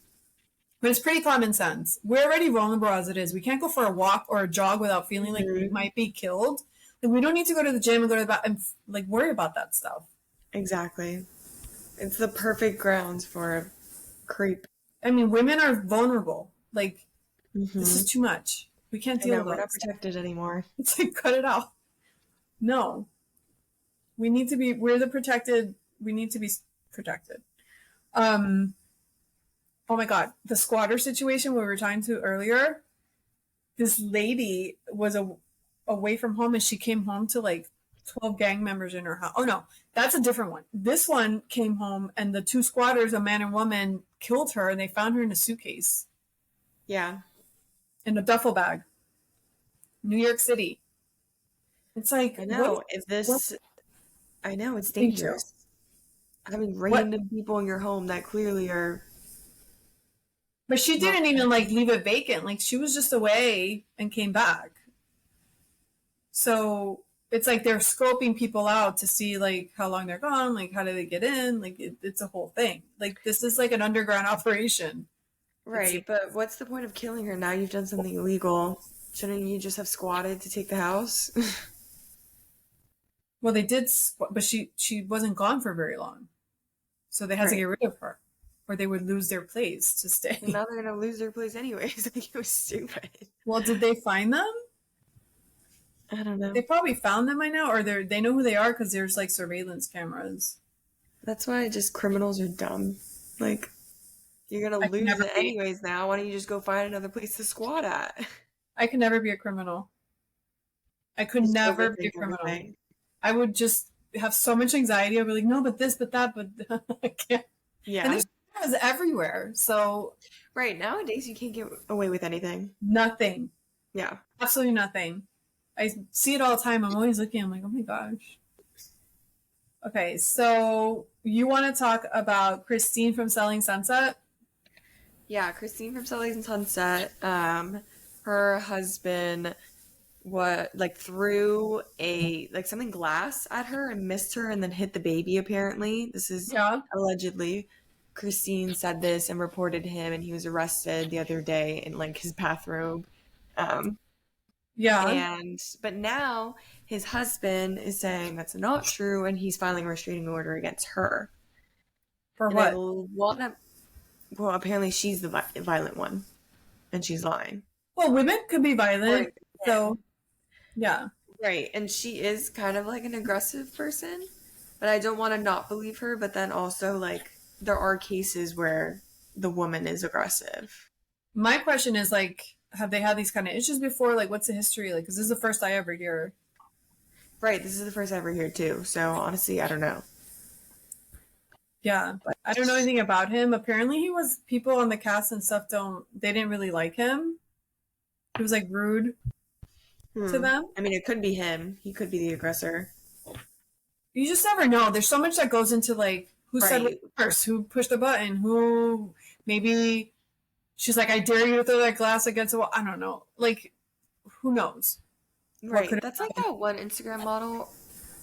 But it's pretty common sense. We're already vulnerable as it is. We can't go for a walk or a jog without feeling like we Hmm. might be killed. Like we don't need to go to the gym and go to the and like worry about that stuff. Exactly. It's the perfect grounds for a creep. I mean, women are vulnerable. Like this is Hmm. too much. We can't I deal know, with we're all not this stuff. protected anymore. It's like cut it out. No, we need to be. We're the protected. We need to be protected. Um. Oh my God, the squatter situation we were talking to earlier. This lady was away from home and she came home to like 12 gang members in her house. Oh no, that's a different one. This one came home and the two squatters, a man and woman, killed her and they found her in a suitcase Yeah, in a duffel bag. New York City. It's like, I what? know. If What? this, I know it's Me too. dangerous. Having What? random people in your home that clearly are But she not didn't even like protected. leave it vacant. Like she was just away and came back. So it's like they're scoping people out to see like how long they're gone, like how do they get in, like it's a whole thing. Like this is like an underground operation. It seems. Right, but what's the point of killing her? Now you've done something illegal. Shouldn't you just have squatted to take the house? Well, they did, but she wasn't gone for very long, so they had to Right. get rid of her, or they would lose their place to And stay. now they're gonna lose their place anyways. I think it was stupid. Well, did they find them? I don't know. They probably found them by now, or they know who they are because there's like surveillance cameras. That's why just criminals are dumb. Like, you're gonna I can lose never it be. anyways now. Why don't you just go find another place to squat at? I could never be a criminal. I could You just never be a overthink criminal. everything. I would just have so much anxiety. I'd be like, no, but this, but that, but I can't. And Yeah. there's cameras everywhere, so Right, nowadays you can't get away with anything. nothing. Yeah. Absolutely nothing. I see it all the time. I'm always looking. I'm like, oh my gosh. Okay, so you want to talk about Christine from Selling Sunset? Yeah, Christine from Selling Sunset, her husband what like threw a like something glass at her and missed her and then hit the baby apparently. This is Yeah. allegedly. Christine said this and reported him and he was arrested the other day in like his bathrobe. Um Yeah. and but now his husband is saying that's not true and he's filing a restraining order against her. For And I what? want to well apparently she's the violent one and she's lying. Well, women could be Or violent. So, yeah. right. And she is kind of like an aggressive person, but I don't want to not believe her. But then also, like, there are cases where the woman is aggressive. My question is like, have they had these kind of issues before? Like, what's the history? Like, because this is the first I ever hear. Right. This is the first I ever hear, too. So honestly, I don't know. Yeah. But I don't know anything about him. Apparently, he was, people on the cast and stuff they didn't really like him. He was like rude to them. I mean, it could be him. He could be the aggressor. You just never know. There's so much that goes into like who said what Right. first, who pushed the button, who maybe she's like, I dare you to throw that glass against the wall. I don't know. Like, who knows? What Right. could That's have like happened? that one Instagram model.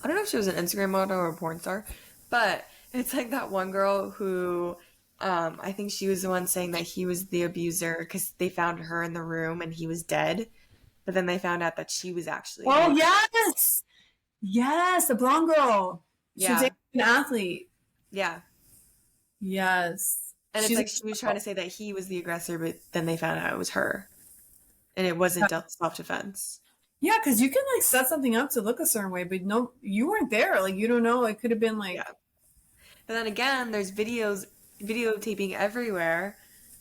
I don't know if she was an Instagram model or a porn star, but it's like that one girl who, I think she was the one saying that he was the abuser because they found her in the room and he was dead. But then they found out that she was actually the Oh aggressor. yes, yes, the blonde girl. She was Yeah. an athlete. Yeah. Yes, And it's she's like she was trying to say that he was the aggressor, but then they found out it was her. And it wasn't self-defense. yeah, because you can like set something up to look a certain way, but no, you weren't there. Like you don't know. It could have been Yeah. like But then again, there's videotaping everywhere.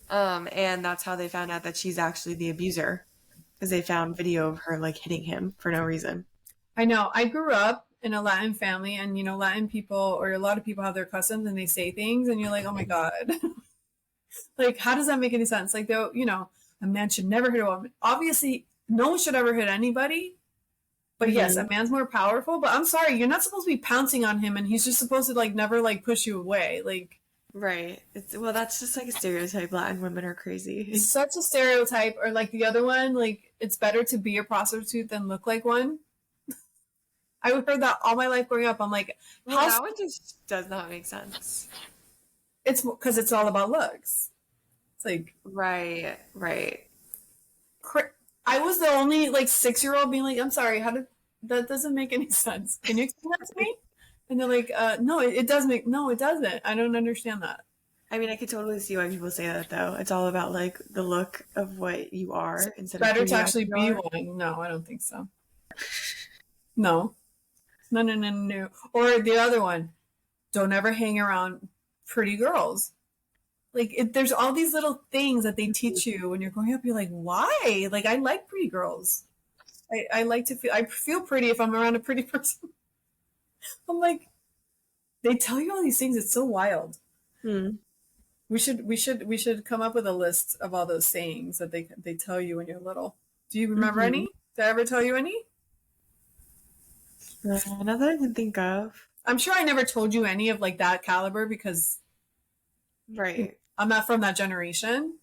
And that's how they found out that she's actually the abuser. Because they found video of her like hitting him for no reason. I know. I grew up in a Latin family, and you know, Latin people or a lot of people have their customs and they say things, and you're like, oh my god, like how does that make any sense? Like, though, you know, a man should never hit a woman. Obviously, no one should ever hit anybody. But yes, a Hmm. man's more powerful. But I'm sorry, you're not supposed to be pouncing on him, and he's just supposed to like never like push you away. Like Right. Well, that's just like a stereotype. Latin women are crazy. such a stereotype. Or like the other one, like it's better to be a prostitute than look like one. I heard that all my life growing up. I'm like, Well, how that one just does not make sense. it's because it's all about looks. It's like Right, right. I was the only like 6-year-old being like, I'm sorry, how did that doesn't make any sense. Can you explain that to me? And they're like, no, it does make no, it doesn't. I don't understand that. I mean, I could totally see why people say that though. It's all about like the look of what you are instead of Better who to you actually actually be are. one. No, I don't think so. No. No, no, no, no. Or the other one, don't ever hang around pretty girls. Like there's all these little things that they teach you when you're growing up. You're like, why? Like I like pretty girls. I like to feel I feel pretty if I'm around a pretty person. I'm like, they tell you all these things. It's so wild. Hmm. We should come up with a list of all those sayings that they tell you when you're little. Do you remember Hmm. any? Did I ever tell you any? Not that I can think of. I'm sure I never told you any of like that caliber because Right. I'm not from that generation.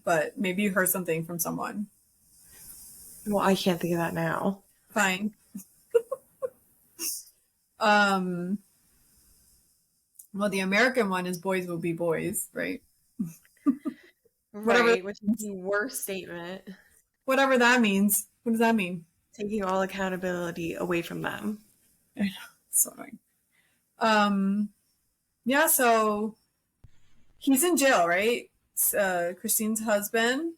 But maybe you heard something from someone. Well, I can't think of that now. Fine. Um. Well, the American one is boys will be boys, right? Whatever. Right, which is the worst statement. Whatever that means. What does that mean? Taking all accountability away from them. I know. So annoying. Um. Yeah. So he's in jail, right? Christine's husband.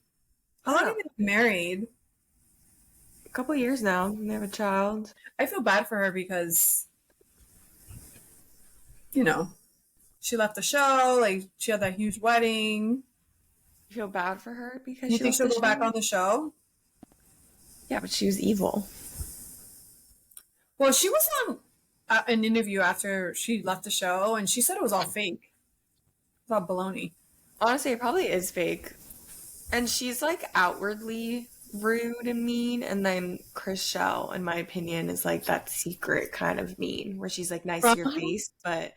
How long Oh, have they been married? a couple years now. And they have a child. I feel bad for her because, you know, she left the show. Like she had that huge wedding. You feel bad for her because You she think left she'll the go back show? on the show? Yeah, but she was evil. Well, she was on an interview after she left the show, and she said it was all fake. It's all baloney. Honestly, it probably is fake. And she's like outwardly rude and mean, and then Chriselle, in my opinion, is like that secret kind of mean, where she's like nice to your From face, but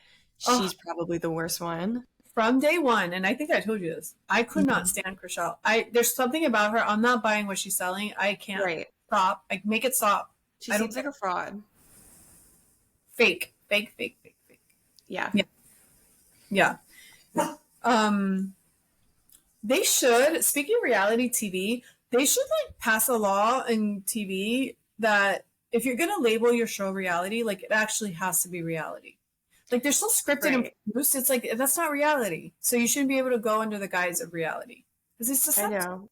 oh, she's probably the worst one. from day one, and I think I told you this. I could not Mhm. stand Chriselle. I There's something about her. I'm not buying what she's selling. I can't Right. stop. I make it stop. She I don't seems like care. a fraud. Fake, fake, fake, fake, fake. Yeah. Yeah, yeah. Um, they should. Speaking of reality TV, they should like pass a law in TV that if you're gonna label your show reality, like it actually has to be reality. Like they're so scripted and Right. produced. It's like that's not reality. So you shouldn't be able to go under the guise of reality because it's I deceptive. know.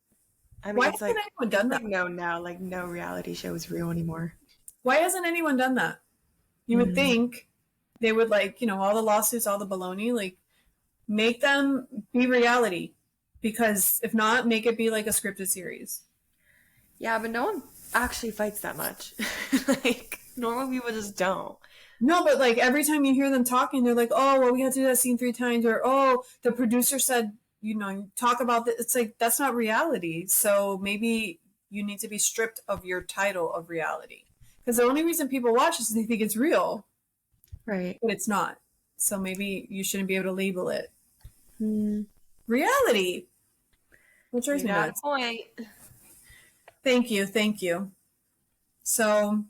I mean, Why hasn't anyone it's done like that? known now, like no reality show is real anymore. Why hasn't anyone done that? You would Mm. think they would like, all the lawsuits, all the baloney, like make them be reality. Because if not, make it be like a scripted series. Yeah, but no one actually fights that much. Like normal people just don't. No, but like every time you hear them talking, they're like, "Oh, well, we had to do that scene 3 times," or "Oh, the producer said, talk about this." It's like that's not reality. So maybe you need to be stripped of your title of reality, because the only reason people watch is they think it's real, Right. but it's not. So maybe you shouldn't be able to label it Mm. reality. What drives You me got a nuts. point. Thank you, thank you. So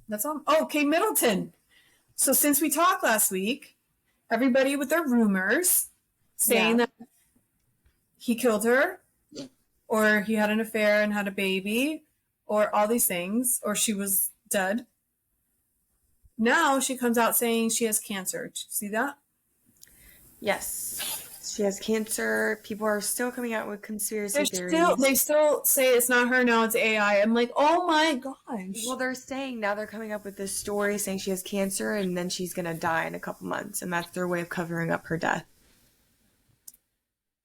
that's all. Oh, Kate Middleton. So since we talked last week, everybody with their rumors saying Yeah. that he killed her, or he had an affair and had a baby, or all these things, or she was dead. Now she comes out saying she has cancer. Did you see that? Yes. She has cancer. People are still coming out with conspiracy They theories. still say it's not her now, it's AI. I'm like, oh my Well, gosh. they're saying now they're coming up with this story saying she has cancer and then she's gonna die in a couple months, and that's their way of covering up her death.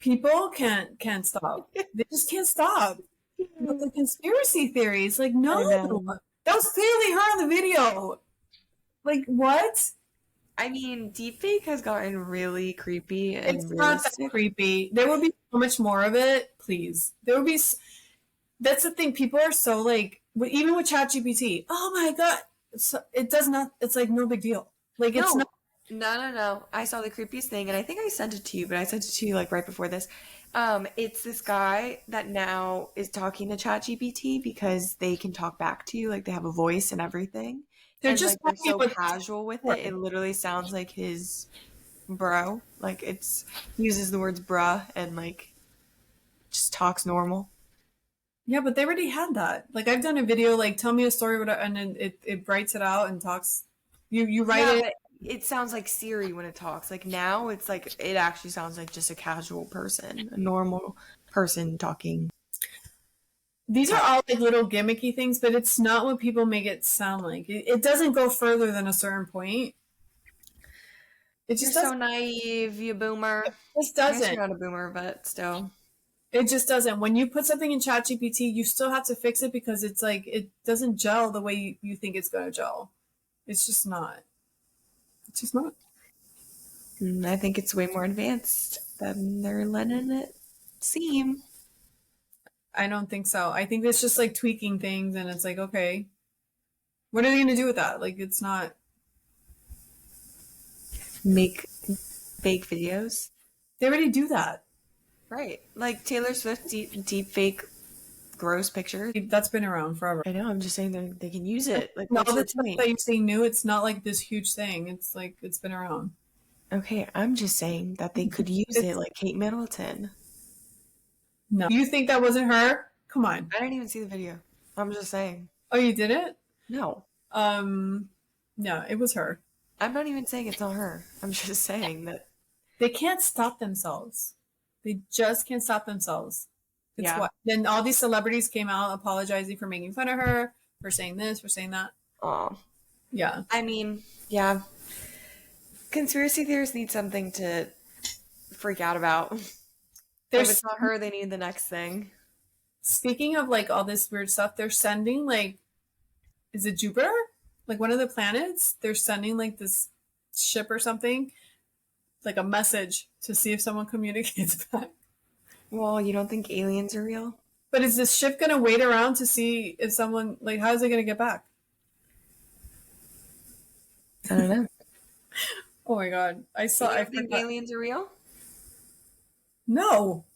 People can't stop. They just can't stop. With the conspiracy theories, like, no. I know. That was clearly her in the video. Like, what? I mean, deepfake has gotten really creepy and It's not that realistic. creepy. There would be so much more of it, please. There would be. That's the thing. People are so like, even with ChatGPT. Oh my god, it does not. It's like no big deal. Like it's not. No, no. I saw the creepiest thing, and I think I sent it to you, but I sent it to you like right before this. It's this guy that now is talking to ChatGPT because they can talk back to you, like they have a voice and everything. They're And just like they're talking so with. casual with it, it literally sounds like his bro. Like it's uses the words bruh and like just talks normal. Yeah, but they already had that. Like I've done a video, like tell me a story, whatever, and then it writes it out and talks. You write Yeah, it. but it sounds like Siri when it talks. Like now it's like it actually sounds like just a casual person, a normal person talking. These are Talk. all like little gimmicky things, but it's not what people make it sound like. It doesn't go further than a certain point. It You're just so doesn't. naive, you boomer. It just I guess doesn't. you're not a boomer, but still. It just doesn't. When you put something in ChatGPT, you still have to fix it because it's like it doesn't gel the way you think it's going to gel. It's just not. It's just not. I think it's way more advanced than they're letting it seem. I don't think so. I think it's just like tweaking things, and it's like, okay, what are they going to do with that? Like, it's not. Make fake videos. They already do that. Right. Like Taylor Swift deep fake gross pictures. That's been around forever. I know, I'm just saying they can use it. Like, And what's all the this stuff point? that you're saying new, it's not like this huge thing. It's like it's been around. Okay, I'm just saying that they could use it It's like Kate Middleton. no. You think that wasn't her? Come on. I didn't even see the video. I'm just saying. Oh, you did it? No. Um, no, it was her. I'm not even saying it's not her. I'm just saying that, They can't stop themselves. They just can't stop themselves. It's yeah. what then all these celebrities came out apologizing for making fun of her, for saying this, for saying that. Oh. Yeah. I mean, yeah. Conspiracy theorists need something to freak out about. If There's it's not her, they need the next thing. speaking of like all this weird stuff, they're sending like is it Jupiter? Like one of the planets, they're sending like this ship or something, like a message to see if someone communicates back. Well, you don't think aliens are real? But is this ship gonna wait around to see if someone like how is it gonna get back? I don't know. Oh my god. You I don't think forgot. aliens are real? No.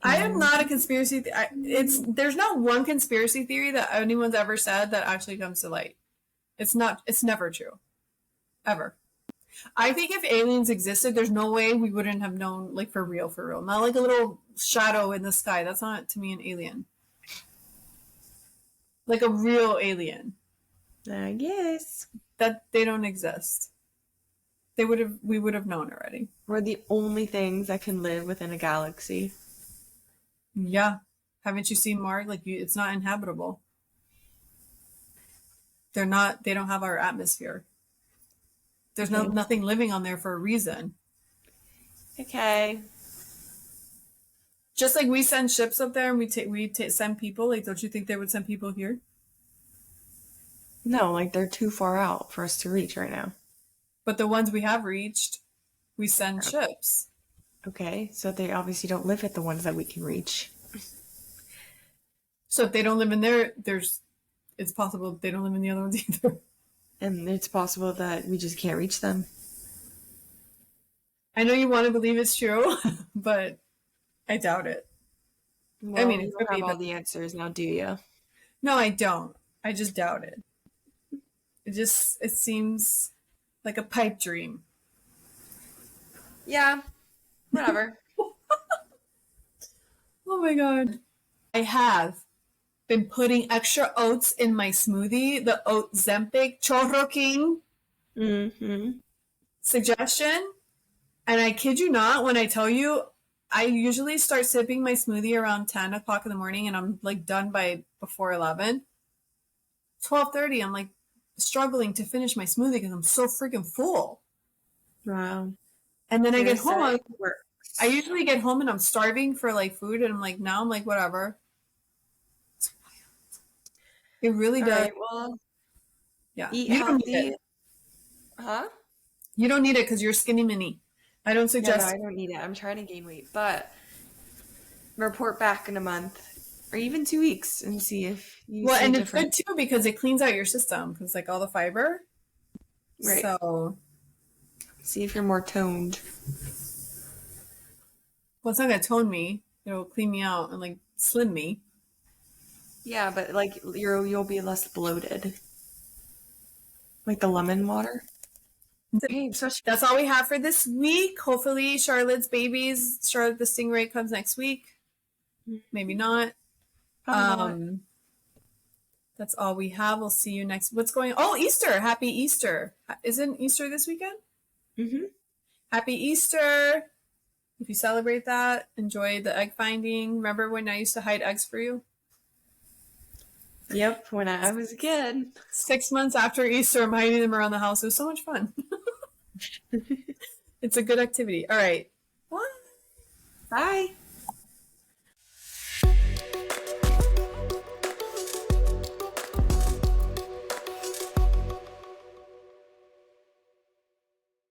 I am Mm. not a conspiracy it's there's not one conspiracy theory that anyone's ever said that actually comes to light. It's never true. Ever. I think if aliens existed, there's no way we wouldn't have known, like, for real, for real. Not like a little shadow in the sky. That's not, to me, an alien. Like a real alien. I guess. That they don't exist. We would have known already. We're the only things that can live within a galaxy. Yeah. Haven't you seen Mars? Like, it's not inhabitable. They don't have our atmosphere. There's Okay. nothing living on there for a reason. Okay. Just like we send ships up there and send people, like, don't you think they would send people here? No, like they're too far out for us to reach right now. But the ones we have reached, we send ships. Okay, so they obviously don't live at the ones that we can reach. So if they don't live in there, it's possible they don't live in the other ones either. And it's possible that we just can't reach them. I know you want to believe it's true, but I doubt it. Well, I mean, you it don't could have be, all but the answers now, do you? no, I don't. I just doubt it. It seems like a pipe dream. Yeah, whatever. Oh my god. I have been putting extra oats in my smoothie, the oat Zempic Chorro King Mm-hmm. suggestion. And I kid you not, when I tell you, I usually start sipping my smoothie around 10 o'clock in the morning and I'm like done by before 11. 12:30, I'm like struggling to finish my smoothie because I'm so freaking full. Wow. And then I get home, Parasite works. I usually get home and I'm starving for like food and I'm like, now I'm like, whatever. It really All does. right, well, Yeah. eat You don't need healthy. it. Huh? You don't need it because you're skinny mini. I don't Yeah, no, suggest. I don't need it. I'm trying to gain weight, but report back in a month or even 2 weeks and see if you Well, see a and it's difference. good too because it cleans out your system because like all the fiber. Right. So, See if you're more toned. well, it's not gonna tone me. It'll clean me out and like slim me. Yeah, but like you'll be less bloated. Like the lemon water. Okay, especially That's all we have for this week. Hopefully, Charlotte the Stingray comes next week. Maybe not. probably not. That's all we have. We'll see you next. What's going on? Oh, Easter! Happy Easter! Isn't Easter this weekend? Mm-hmm. Happy Easter! If you celebrate that, enjoy the egg finding. Remember when I used to hide eggs for you? Yep, when I was a kid. 6 months after Easter, I'm hiding them around the house. It was so much fun. It's a good activity. All right. Bye. Bye.